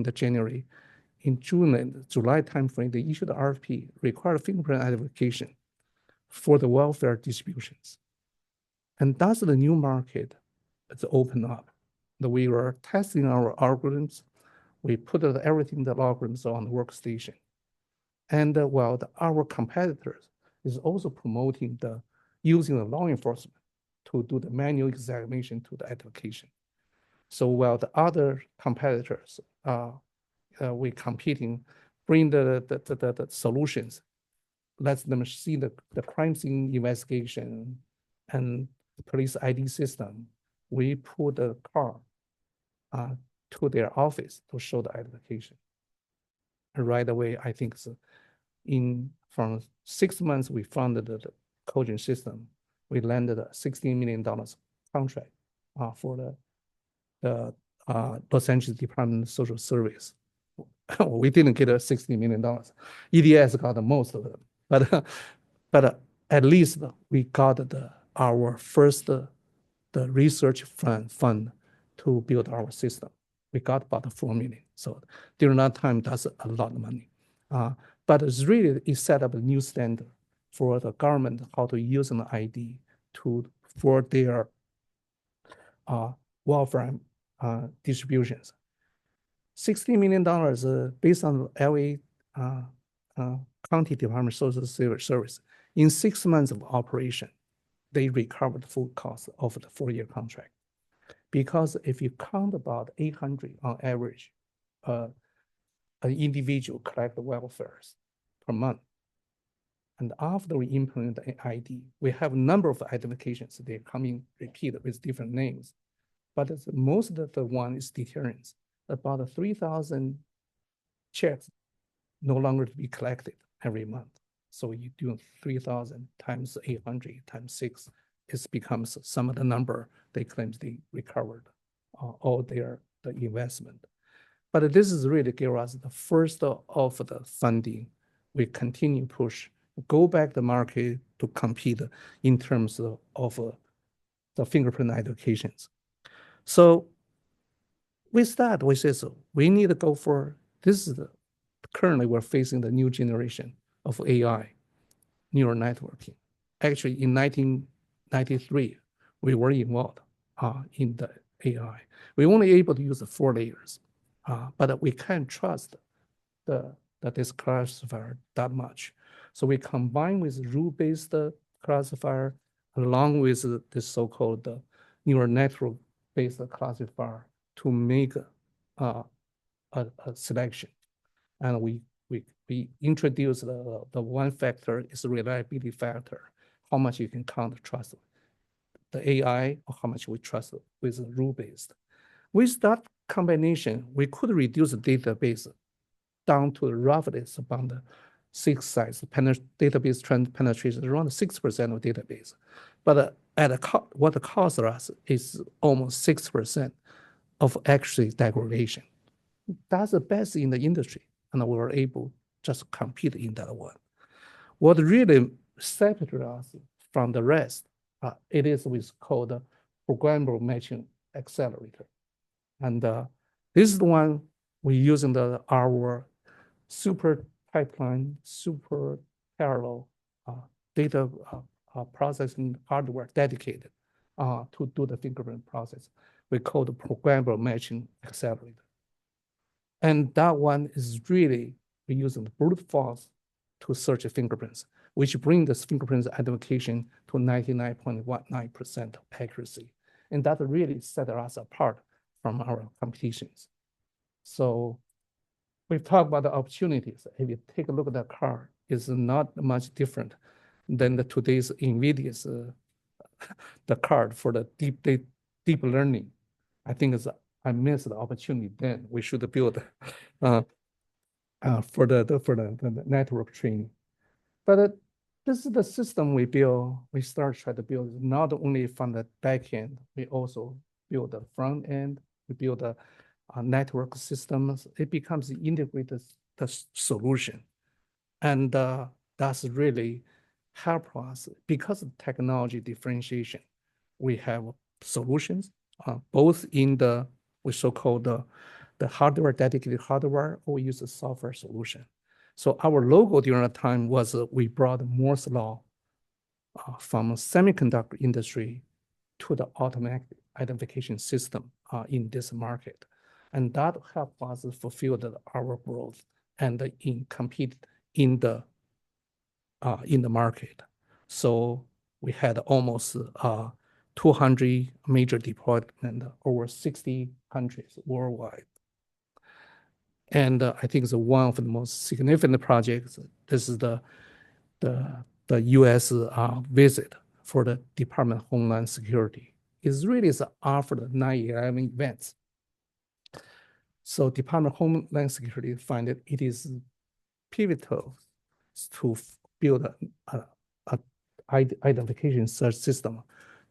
the January. In June and July timeframe, they issued the RFP, required fingerprint identification for the welfare distributions. And that's the new market that's opened up. We were testing our algorithms. We put everything, the algorithms on the workstation. And while our competitors is also promoting using the law enforcement to do the manual examination to the identification. So while the other competitors, we competing, bring the solutions, let them see the crime scene investigation and police ID system. We put the car to their office to show the identification. And right away, I think from 6 months, we funded the Cogent System. We landed a $16 million contract for the Los Angeles Department of Social Service. We didn't get a $60 million. EDS got the most of them, but at least we got our first the research fund to build our system. We got about 4 million. So during that time, that's a lot of money. But it's really, it set up a new standard for the government how to use an ID for their welfare distributions. $60 million based on LA County Department of Social Service. In 6 months of operation, they recovered the full cost of the 4-year contract. Because if you count about 800 on average, an individual collect the welfares per month. And after we implement the ID, we have a number of identifications. They come in repeated with different names. But most of the one is deterrence. About 3,000 checks no longer to be collected every month. So you do 3,000 times 800 times 6, it becomes some of the number they claim they recovered all the investment. But this is really give us the first of the funding. We continue push, go back the market to compete in terms of the fingerprint identifications. So with that, we say, so we need to go for, currently we're facing the new generation of AI, neural networking. Actually, in 1993, we were involved in the AI. We only able to use the 4 layers, but we can't trust this classifier that much. So we combine with rule-based classifier along with this so-called neural network-based classifier to make a selection. And we introduce the one factor is the reliability factor, how much you can count trust. the AI or how much we trust with rule-based. With that combination, we could reduce the database down to roughly about the six size database trend penetration around 6% of database. But what it costs us is almost 6% of actually degradation. That's the best in the industry, and we were able just compete in that one. What really separated us from the rest, it is what's called programmable matching accelerator. And this is the one we use in our super pipeline, super parallel data processing hardware dedicated to do the fingerprint process. We call the programmable matching accelerator. And that one is really we using the brute force to search fingerprints, which bring the fingerprints identification to 99.19% accuracy. And that really set us apart from our competitions. So we've talked about the opportunities. If you take a look at the car, it's not much different than today's NVIDIA's the card for the deep learning. I think I missed the opportunity then. We should build for the network training. But this is the system we build. We start trying to build not only from the back end, we also build the front end. We build the network systems. It becomes the integrated solution, and that's really help us because of technology differentiation. We have solutions both in the so-called the hardware, dedicated hardware, or we use a software solution. So our logo during that time was we brought Moore's law from semiconductor industry to the automatic identification system in this market. And that helped us fulfill our growth and compete in the market. So we had almost 200 major deployment over 60 countries worldwide. And I think it's one of the most significant projects. This is the U.S. visit for the Department of Homeland Security. It's really after the 9/11 events. So Department of Homeland Security find it is pivotal to build a identification search system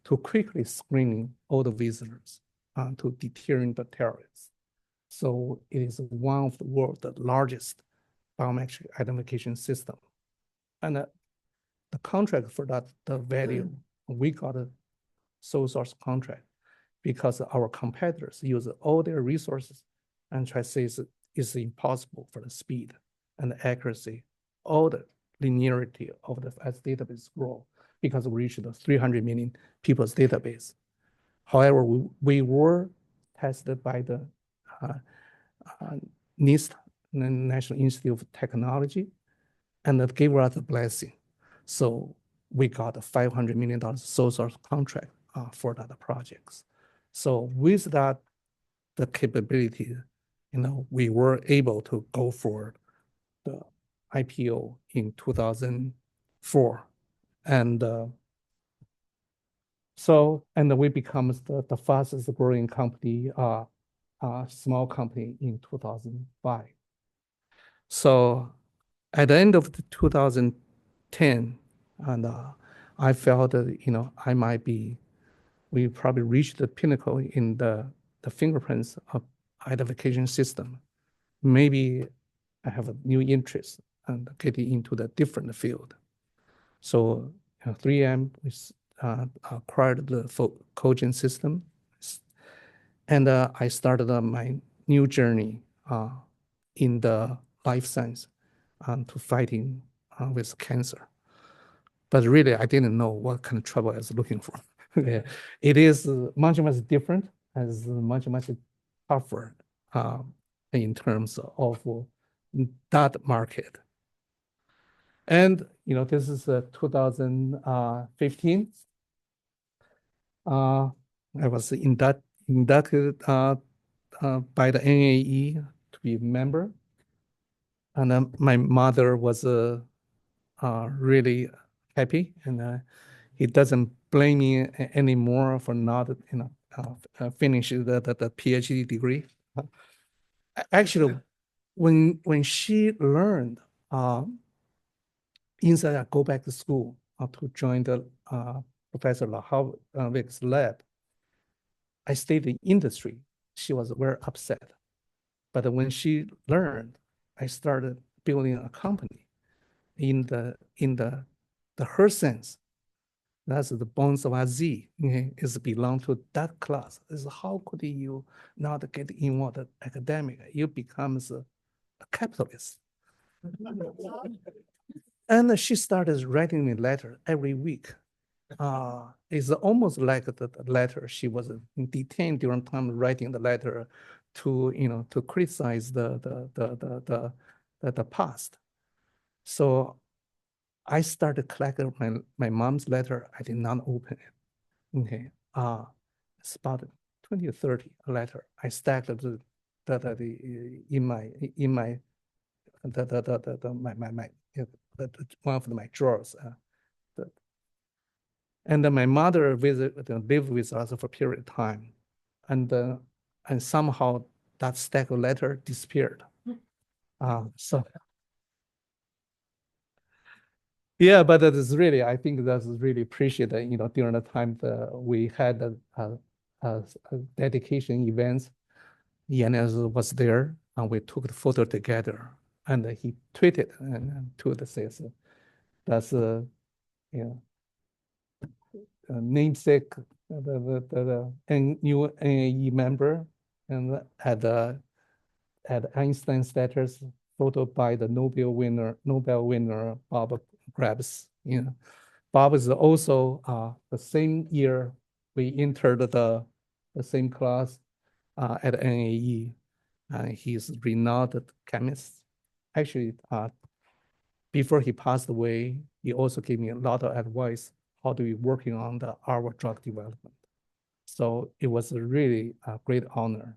to quickly screening all the visitors to deterring the terrorists. So it is one of the world's largest biometric identification system. And the contract for that, the value, we got a sole source contract because our competitors use all their resources and try to say it's impossible for the speed and the accuracy, all the linearity of the as database grow because we reached the 300 million people's database. However, we were tested by the NIST, the National Institute of Technology, and that gave us a blessing. So we got a $500 million sole source contract for that projects. So with that, the capability, we were able to go for the IPO in 2004. And we become the fastest growing company, small company in 2005. So at the end of 2010, and I felt that, we probably reached the pinnacle in the fingerprints of identification system. Maybe I have a new interest and getting into the different field. So 3M acquired the Cogent system, and I started my new journey in the life science to fighting with cancer. But really, I didn't know what kind of trouble I was looking for. Yeah. It is much different, as much tougher in terms of that market. And this is 2015. I was inducted by the NAE to be a member, and my mother was really happy, and he doesn't blaming anymore for not, finishing the PhD degree. Actually, when she learned, instead I go back to school to join the Professor Lahovic's lab, I stayed in industry. She was very upset. But when she learned, I started building a company in the her sense. That's the bones of a Z, okay, is belong to that class. Is how could you not get involved in academic? You becomes a capitalist. And she started writing me letter every week. It's almost like the letter she was detained during time writing the letter to criticize the past. So I started collecting my mom's letter. I did not open it. Okay. It's about 20 or 30 letter. I stacked the in my one of my drawers. And then my mother lived with us for a period of time, and somehow that stack of letter disappeared. So yeah, but that is really, I think that's really appreciated. During the time that we had a dedication events, Yanez was there, and we took the photo together, and he tweeted and to the says, that's you know namesake, the new NAE member, and at Einstein status, photo by the Nobel winner Bob Grabs. Bob is also the same year we entered the same class at NAE. He's a renowned chemist. Actually, before he passed away, he also gave me a lot of advice how to be working on our drug development. So it was a really great honor,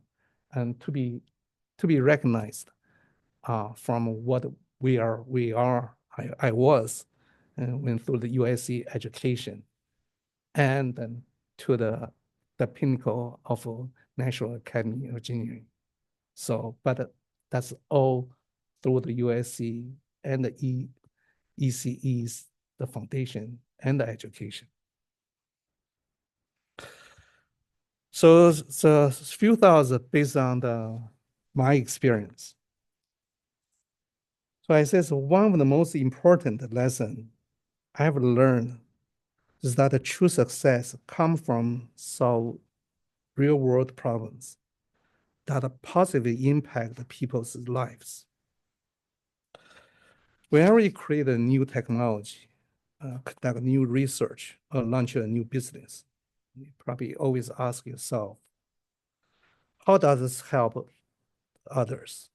and to be recognized from what I was, and went through the USC education, and then to the pinnacle of National Academy of Engineering. So, but that's all through the USC and the ECE's, the foundation and the education. So a few thoughts based on my experience. So I said, one of the most important lessons I've learned is that the true success comes from solve real world problems that positively impact people's lives. Whenever you create a new technology, conduct new research, or launch a new business, you probably always ask yourself, how does this help others?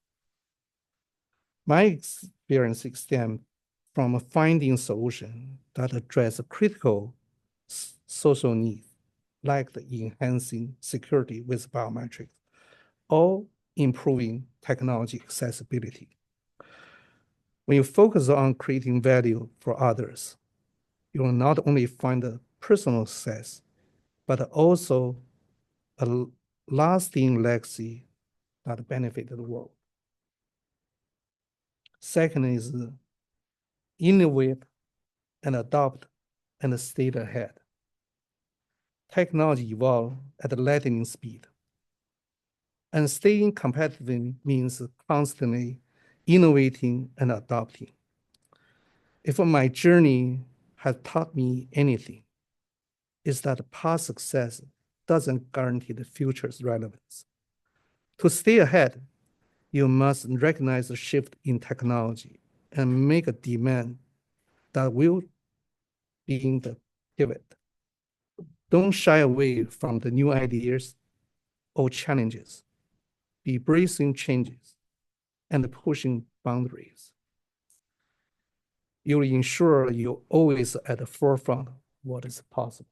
My experience extends from finding solutions that address critical social needs, like the enhancing security with biometrics, or improving technology accessibility. When you focus on creating value for others, you will not only find a personal success, but also a lasting legacy that benefits the world. Second is innovate and adopt and stay ahead. Technology evolves at lightning speed, and staying competitive means constantly innovating and adopting. If my journey has taught me anything, it's that past success doesn't guarantee the future's relevance. To stay ahead, you must recognize the shift in technology and make a demand that will be in the pivot. Don't shy away from the new ideas or challenges. Be embracing changes and pushing boundaries. You'll ensure you're always at the forefront of what is possible.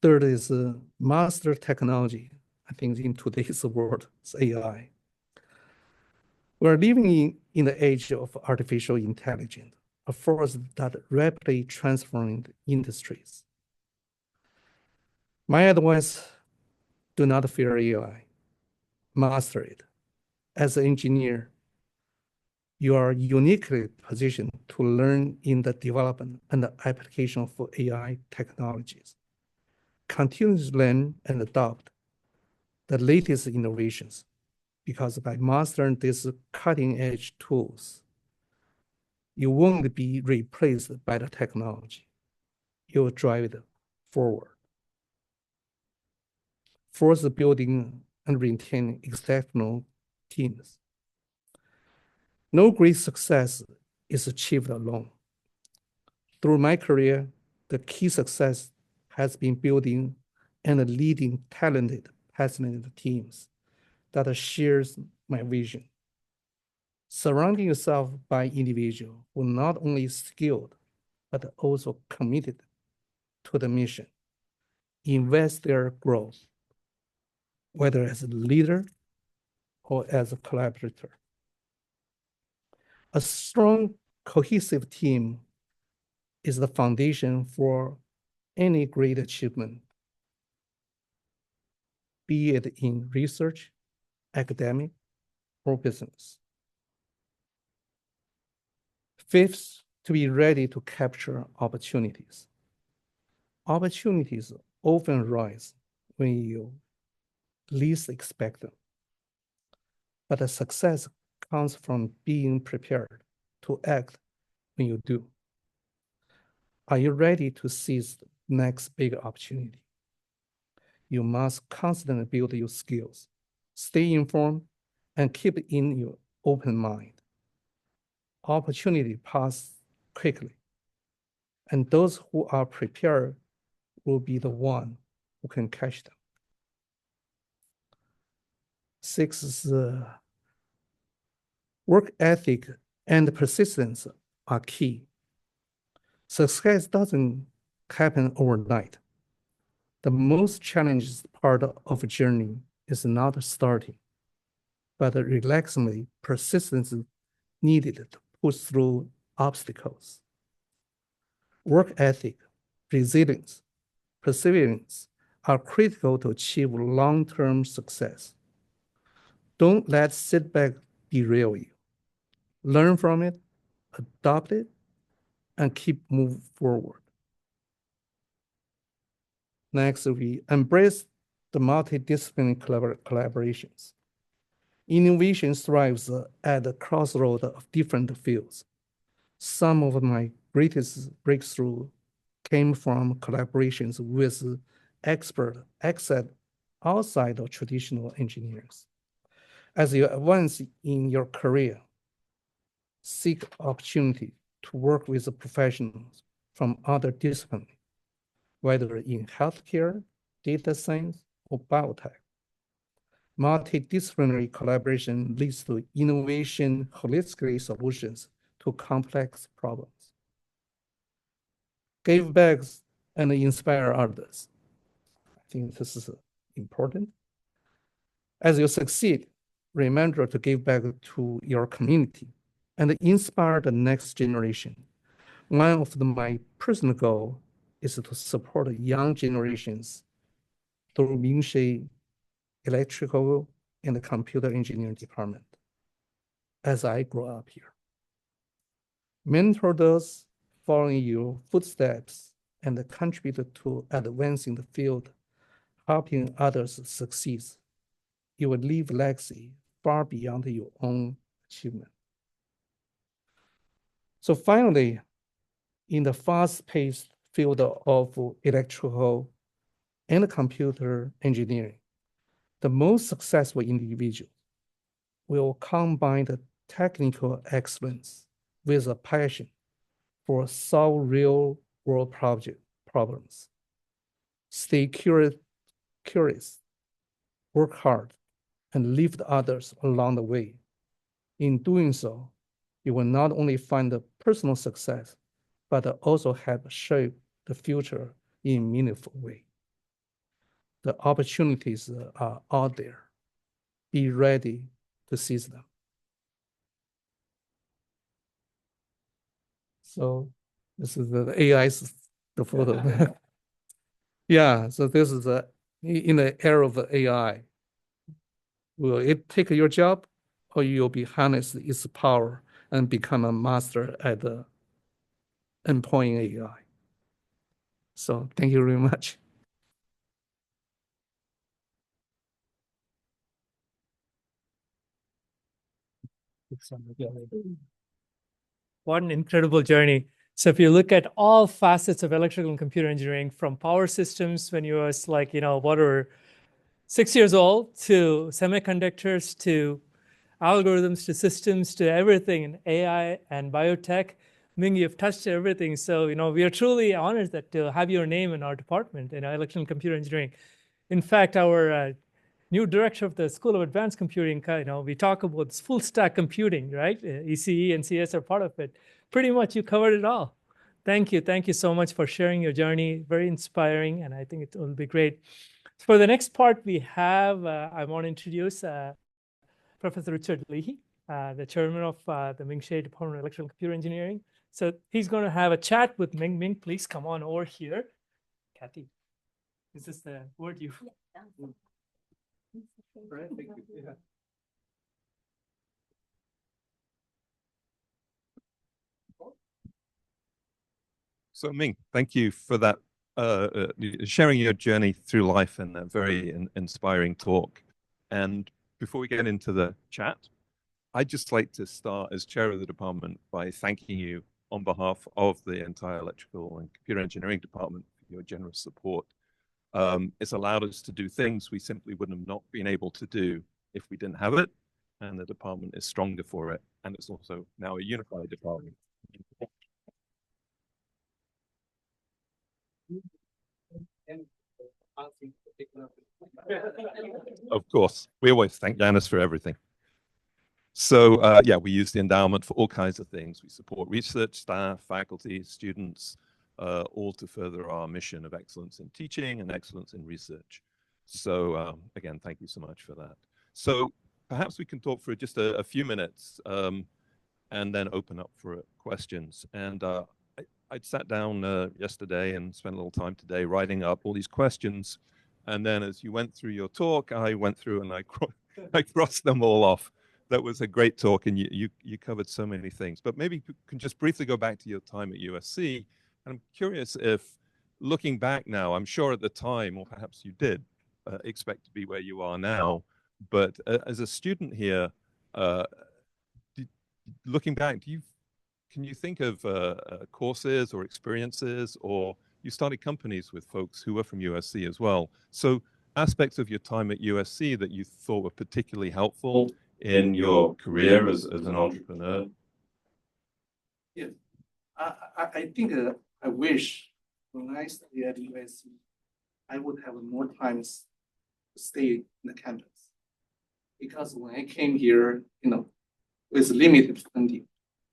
Third is master technology. I think in today's world, it's AI. We're living in the age of artificial intelligence, a force that rapidly transforming industries. My advice, do not fear AI, master it. As an engineer, you are uniquely positioned to learn in the development and the application of AI technologies. Continue to learn and adopt the latest innovations, because by mastering these cutting-edge tools, you won't be replaced by the technology. You will drive it forward. Further building and retain exceptional teams. No great success is achieved alone. Through my career, the key success has been building and leading talented, passionate teams that shares my vision. Surrounding yourself by individuals who are not only skilled, but also committed to the mission. Invest their growth, whether as a leader or as a collaborator. A strong, cohesive team is the foundation for any great achievement, be it in research, academic, or business. Fifth, to be ready to capture opportunities. Opportunities often rise when you least expect them. But the success comes from being prepared to act when you do. Are you ready to seize the next big opportunity? You must constantly build your skills, stay informed, and keep in your open mind. Opportunity pass quickly, and those who are prepared will be the one who can catch them. Six is work ethic and persistence are key. Success doesn't happen overnight. The most challenging part of a journey is not starting, but relaxingly persistence needed to push through obstacles. Work ethic, resilience, perseverance are critical to achieve long-term success. Don't let setback derail you. Learn from it, adopt it, and keep moving forward. Next, we embrace the multidisciplinary collaborations. Innovation thrives at the crossroad of different fields. Some of my greatest breakthroughs came from collaborations with experts outside of traditional engineers. As you advance in your career, seek opportunity to work with professionals from other disciplines, whether in healthcare, data science, or biotech. Multidisciplinary collaboration leads to innovation, holistic solutions to complex problems. Give back and inspire others. I think this is important. As you succeed, remember to give back to your community and inspire the next generation. One of my personal goals is to support young generations through Ming Hsieh electrical and computer engineering department as I grow up here. Mentor those following your footsteps and contribute to advancing the field, helping others succeed. You will leave legacy far beyond your own achievement. So finally, in the fast-paced field of electrical and computer engineering, the most successful individual will combine the technical excellence with a passion for solve real-world problems. Stay curious, work hard, and lift others along the way. In doing so, you will not only find the personal success, but also help shape the future in a meaningful way. The opportunities are out there. Be ready to seize them. So this is the AI's the photo. Yeah, so this is in the era of AI. Will it take your job, or you'll be harness its power and become a master at employing AI? So thank you very much.
What an incredible journey. So if you look at all facets of electrical and computer engineering, from power systems when you was like, whatever, 6 years old, to semiconductors, to algorithms, to systems, to everything in AI and biotech, Ming, you've touched everything. So, we are truly honored that to have your name in our department in electrical and computer engineering. In fact, our new director of the School of Advanced Computing, we talk about full stack computing, right? ECE and CS are part of it. Pretty much you covered it all. Thank you. Thank you so much for sharing your journey. Very inspiring, and I think it will be great. For the next part, we have, I want to introduce Professor Richard Leahy, the chairman of the Ming Hsieh Department of Electrical and Computer Engineering. So he's going to have a chat with Ming. Ming, please come on over here. Kathy, is this the word you? Right, thank you. Yeah.
So Ming, thank you for that, sharing your journey through life in a very inspiring talk. And before we get into the chat, I'd just like to start as chair of the department by thanking you on behalf of the entire electrical and computer engineering department for your generous support. It's allowed us to do things we simply wouldn't have not been able to do if we didn't have it, and the department is stronger for it. And it's also now a unified department. Of course, we always thank Janice for everything. So yeah, we use the endowment for all kinds of things. We support research staff, faculty, students, all to further our mission of excellence in teaching and excellence in research. So again, thank you so much for that. So perhaps we can talk for just a few minutes and then open up for questions. And I'd sat down yesterday and spent a little time today writing up all these questions. And then as you went through your talk, I went through and I crossed them all off. That was a great talk, and you covered so many things. But maybe you can just briefly go back to your time at USC. And I'm curious if, looking back now, I'm sure at the time, or perhaps you did, expect to be where you are now. But as a student here, looking back, can you think of courses or experiences, or you started companies with folks who were from USC as well? So aspects of your time at USC that you thought were particularly helpful in your career as an entrepreneur?
Yes, I think I wish when I studied at USC, I would have more time to stay in the campus. Because when I came here, with limited funding,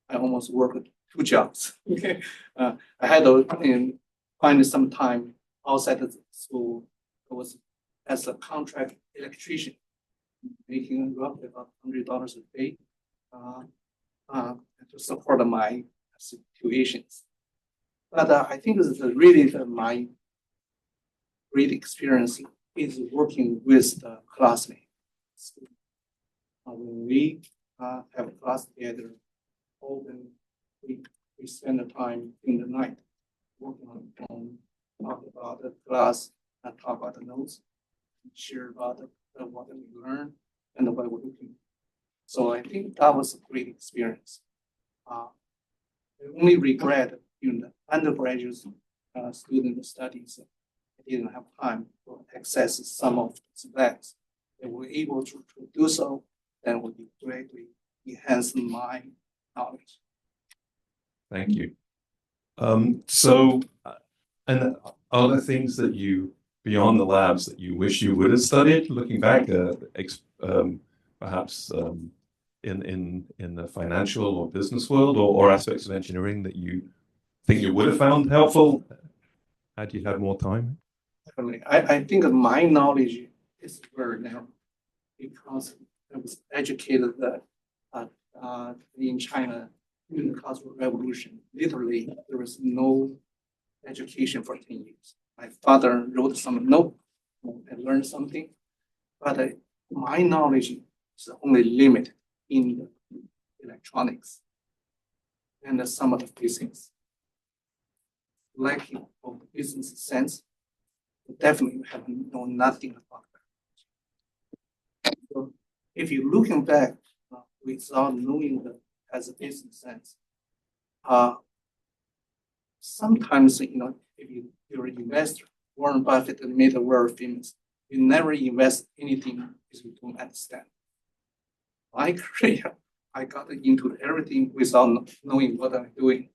I almost worked 2 jobs. Okay, I had to find some time outside of school. I was as a contract electrician, making roughly about $100 a day to support my situations. But I think this is really my great experience is working with the classmates. When we have a class together, often we spend the time in the night working on the phone, talk about the class, and talk about the notes, share about what we learned and what we're looking. So I think that was a great experience. The only regret in the undergraduate student studies, I didn't have time to access some of the labs. If we're able to do so, then would be greatly enhance my knowledge.
Thank you. So, and are there things that you, beyond the labs, that you wish you would have studied, looking back, perhaps in the financial or business world, or aspects of engineering that you think you would have found helpful had you had more time?
Definitely. I think my knowledge is very narrow because I was educated in China during the Cultural Revolution, literally there was no education for 10 years. My father wrote some note and learned something, but my knowledge is only limited in electronics and some of the physics. Lacking of business sense, definitely have known nothing about that. So if you're looking back without knowing that as a business sense, sometimes if you're an investor, Warren Buffett made the world famous. You never invest anything if you don't understand. My career, I got into everything without knowing what I'm doing.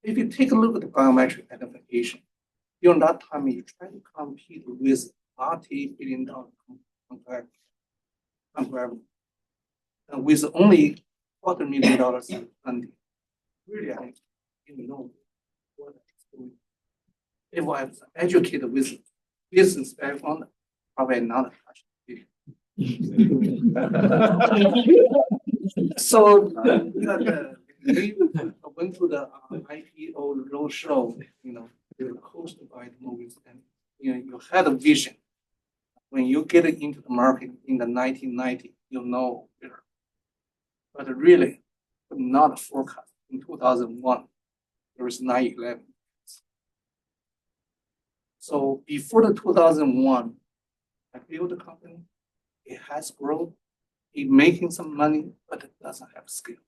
If you take a look at the biometric identification, during that time, you try to compete with multi-billion-dollar comparative, and with only $250,000 in funding. Really, I didn't know what I was doing. If I was educated with business background, probably not touch it. So we went to the IPO roadshow, they were hosted by the movies, and you had a vision. When you get into the market in the 1990s, you'll know better. But really, not a forecast. In 2001, there was 9/11. So before the 2001, I built the company. It has grown. It's making some money, but it doesn't have scale.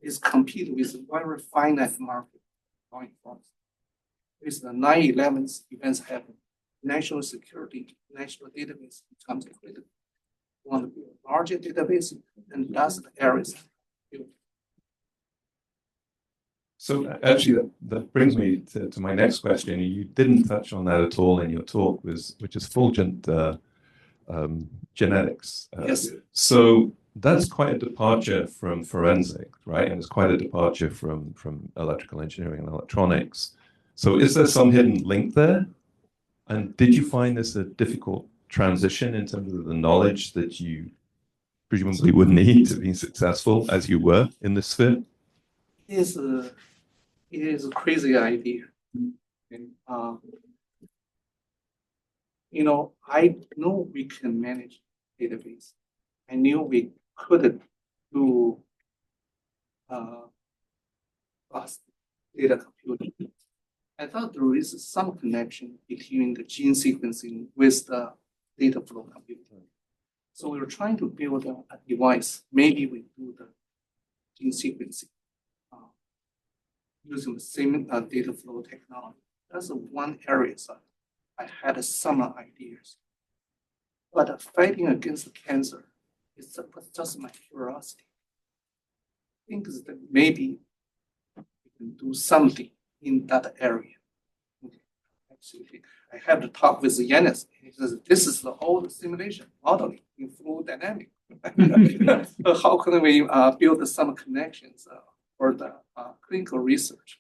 It's competing with a very finite market going forward. With the 9/11 events happen, national security, national database becomes critical. We want to build a larger database, and that's the areas.
So actually, that brings me to my next question. You didn't touch on that at all in your talk, which is fulgent genetics.
Yes.
So that's quite a departure from forensic, right? And it's quite a departure from electrical engineering and electronics. So is there some hidden link there? And did you find this a difficult transition in terms of the knowledge that you presumably would need to be successful as you were in this sphere?
It is a crazy idea. And, I know we can manage database. I knew we could do fast data computing. I thought there is some connection between the gene sequencing with the data flow computing. So we were trying to build a device. Maybe we do the gene sequencing using the same data flow technology. That's one area I had some ideas. But fighting against cancer is just my curiosity. I think that maybe we can do something in that area. Actually, I have to talk with Yanis. He says, this is the old simulation modeling in fluid dynamics. How can we build some connections for the clinical research?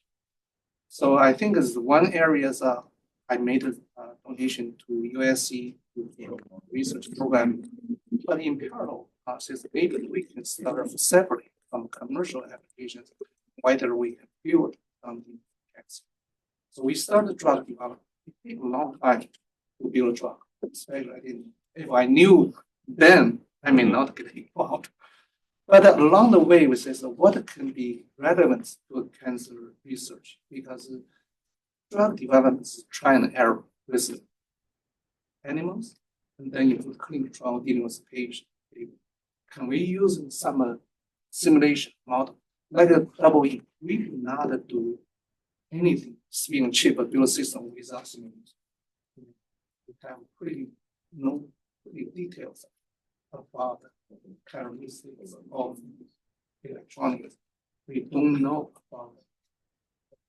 So I think it's one area I made a donation to USC research program. But in parallel, since maybe we can start separate from commercial applications, whether we can build something. So we started drug development. It took a long time to build a drug. Especially if I knew then, I may not get involved. But along the way, we said, so what can be relevant to cancer research? Because drug development is try and error with animals, and then you do clinical trial dealing with patients. Can we use some simulation model like a double E? We do not do anything spin chip or build system without simulation. We have pretty details about the characteristics of electronics. We don't know about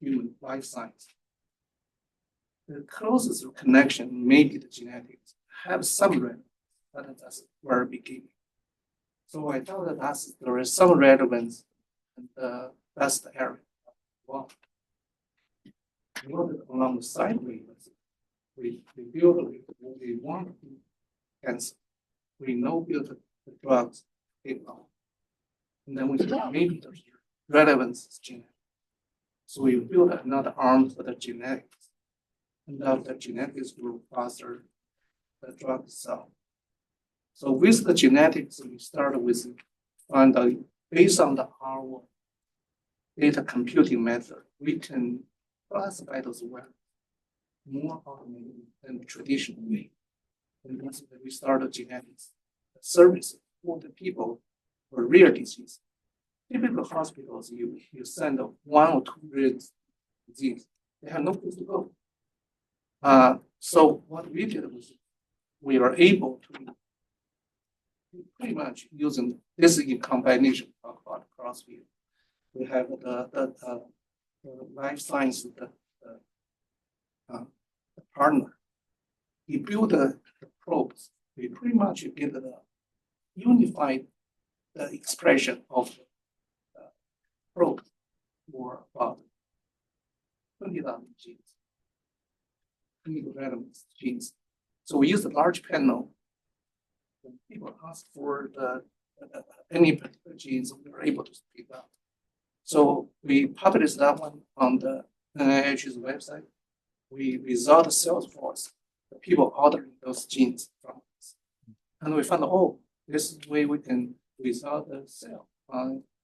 human life science. The closest connection may be the genetics, have some relevance, but that's very beginning. So I thought that there is some relevance, and that's the area. Well, along the sideways, we build what we want to cancer. We know build the drugs. And then we thought maybe there's relevance is genetics. So we built another arm for the genetics. And now the genetics grew faster the drug itself. So with the genetics, we started with find out based on our data computing method, we can classify those well more automated than the traditional way. And that's when we started genetics service for the people for rare disease. Typical hospitals, you send one or two rare disease, they have no place to go. So what we did was we were able to pretty much using this in combination about CrossFit. We have the life science, the partner. He built the probes. We pretty much get the unified expression of the probe for about 20,000 genes, clinical relevance genes. So we use a large panel. When people ask for any particular genes, we are able to pick up. So we published that one on the NIH's website. We resolved the sales force, the people ordering those genes from us. And we found, oh, this is the way we can resolve the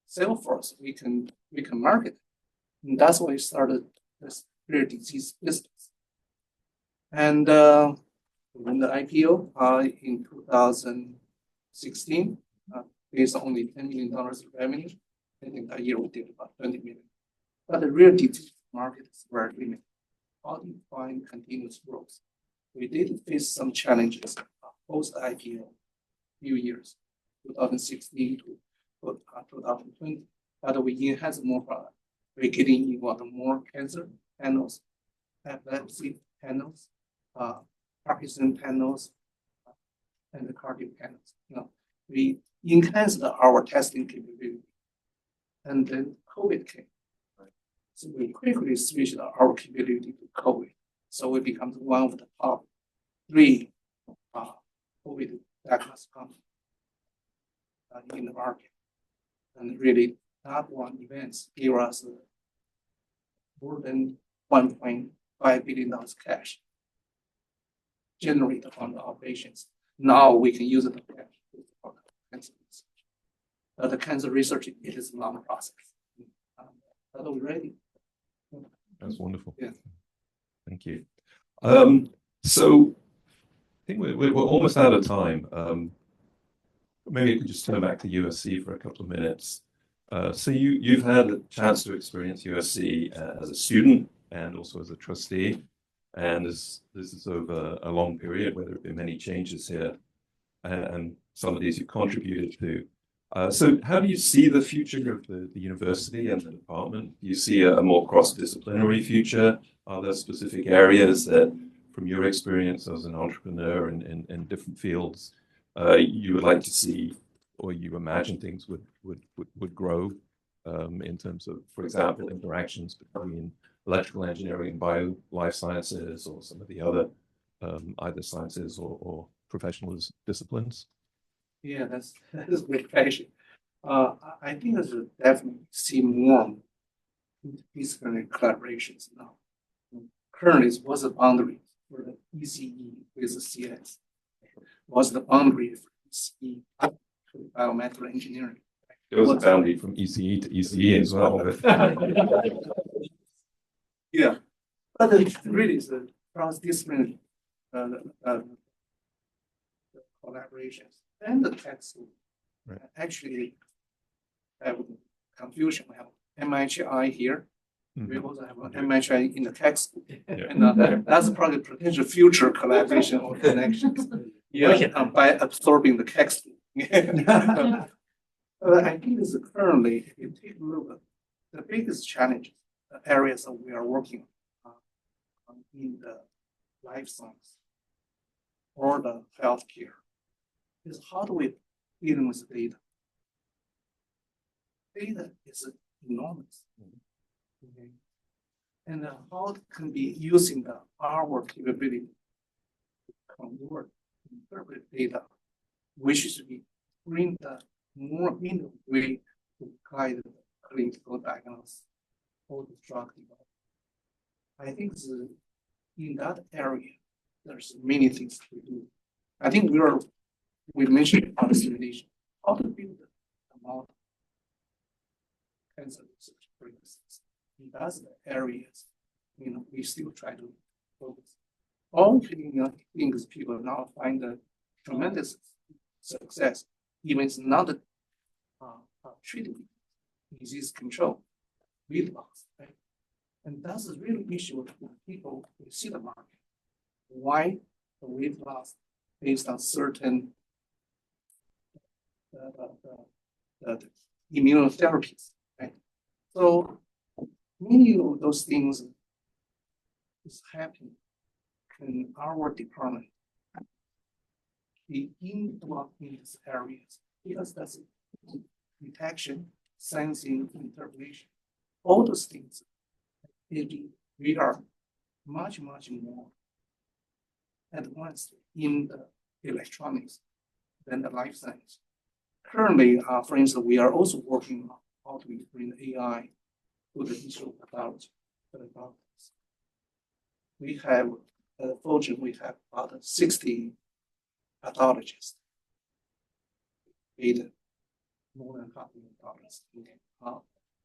sales force. We can market it. And that's why we started this rare disease business. And when the IPO in 2016, based on only $10 million of revenue, I think that year we did about 20 million. But the rare disease market is very limited. How do you find continuous growth? We did face some challenges post IPO, few years, 2016 to 2020. But we enhanced more product. We're getting involved more cancer panels, epilepsy panels, Parkinson panels, and the cardiac panels. We enhanced our testing capability. And then COVID came. So we quickly switched our capability to COVID. So we become one of the top 3 COVID diagnostic companies in the market. And really, that one events gave us more than $1.5 billion cash generated from the operations. Now we can use the cash for cancer research. The cancer research, it is a long process. Are we ready?
That's wonderful.
Yeah.
Thank you. So I think we're almost out of time. Maybe we could just turn back to USC for a couple of minutes. So you've had a chance to experience USC as a student and also as a trustee. And this is over a long period where there have been many changes here. And some of these you contributed to. So how do you see the future of the university and the department? Do you see a more cross-disciplinary future? Are there specific areas that, from your experience as an entrepreneur in different fields, you would like to see, or you imagine things would grow in terms of, for example, interactions between electrical engineering and bio life sciences, or some of the other either sciences or professional disciplines?
Yeah, that's a great question. I think there's definitely see more interdisciplinary collaborations now. Currently, what's the boundary for the ECE with the CS? What's the boundary for ECE to biomedical engineering?
There was a boundary from ECE to ECE as well.
Yeah, but it really is a cross-disciplinary collaborations. And the text actually have confusion. We have MHI here. We also have an MHI in the text. And that's probably potential future collaboration or connections. By absorbing the text. I think this is currently, if you take a look, the biggest challenge, the areas that we are working on in the life science or the healthcare, is how do we deal with data? Data is enormous. Okay. And how can be using our capability to convert, interpret data, which is we bring the more in way applied clinical diagnosis for the drug development. I think in that area, there's many things to do. I think we mentioned about simulation, how to build a model cancer research, for instance. In those areas, we still try to focus. All things people now find a tremendous success, even it's not treating disease control, weight loss, right? And that's a real issue when people see the market. Why the weight loss based on certain immunotherapies, right? So many of those things is happening in our department. Be involved in these areas because that's detection, sensing, interpretation, all those things. We are much more advanced in the electronics than the life science. Currently, for instance, we are also working on how to bring AI to the digital pathology. We have, fortunately, we have about 60 pathologists, paid more than $500,000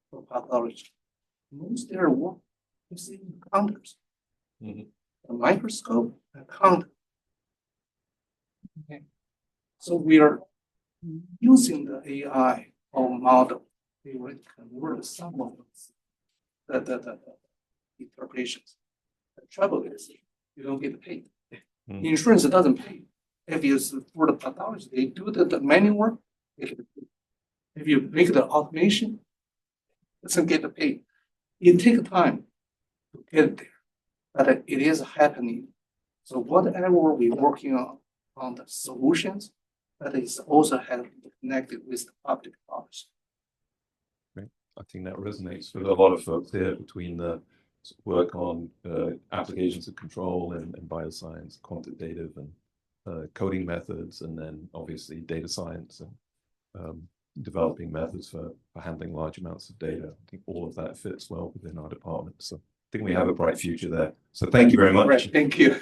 for pathology. Most of their work is in counters, a microscope, a counter. Okay. So we are using the AI or model. We will convert some of the interpretations. The trouble is you don't get paid. Insurance doesn't pay. If you for the pathology, they do the manual work. If you make the automation, it doesn't get paid. It takes time to get there, but it is happening. So whatever we're working on the solutions, that is also connected with the public policy.
Right. I think that resonates with a lot of folks here between the work on applications of control and bioscience, quantitative and coding methods, and then obviously data science and developing methods for handling large amounts of data. I think all of that fits well within our department. So I think we have a bright future there. So thank you very much.
Right, thank you.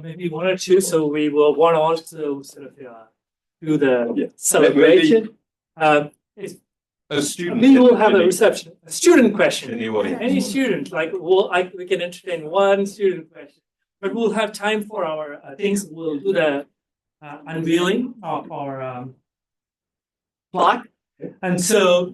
Maybe one or two. So we will want to also sort of do the celebration.
A student.
We will have a reception. A student question.
Anybody?
Any student, we can entertain one student question, but we'll have time for our things. We'll do the unveiling of our plaque. And so,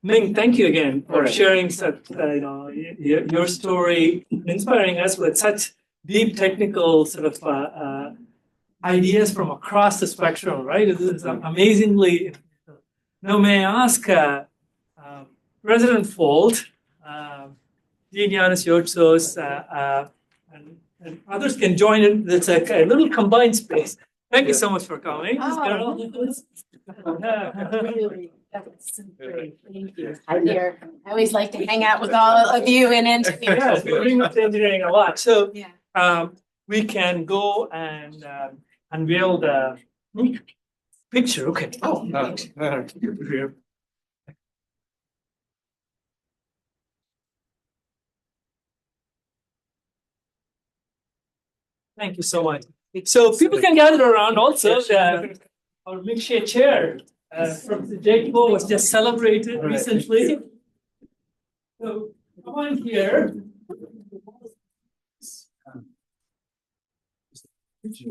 Ming, thank you again for sharing such, your story, inspiring us with such deep technical sort of ideas from across the spectrum. Right? This is amazingly. Now, may I ask President Fold, Dean Yanis Yortsos, and others can join in. It's a little combined space. Thank you so much for coming.
Really, that's great. Thank you. I always like to hang out with all of you in engineering.
Yes, we bring up engineering a lot. So we can go and unveil the picture. Okay. Oh, thank you so much. So people can gather around also. Our Ming Hsieh chair from the JPO was just celebrated recently. So come on here.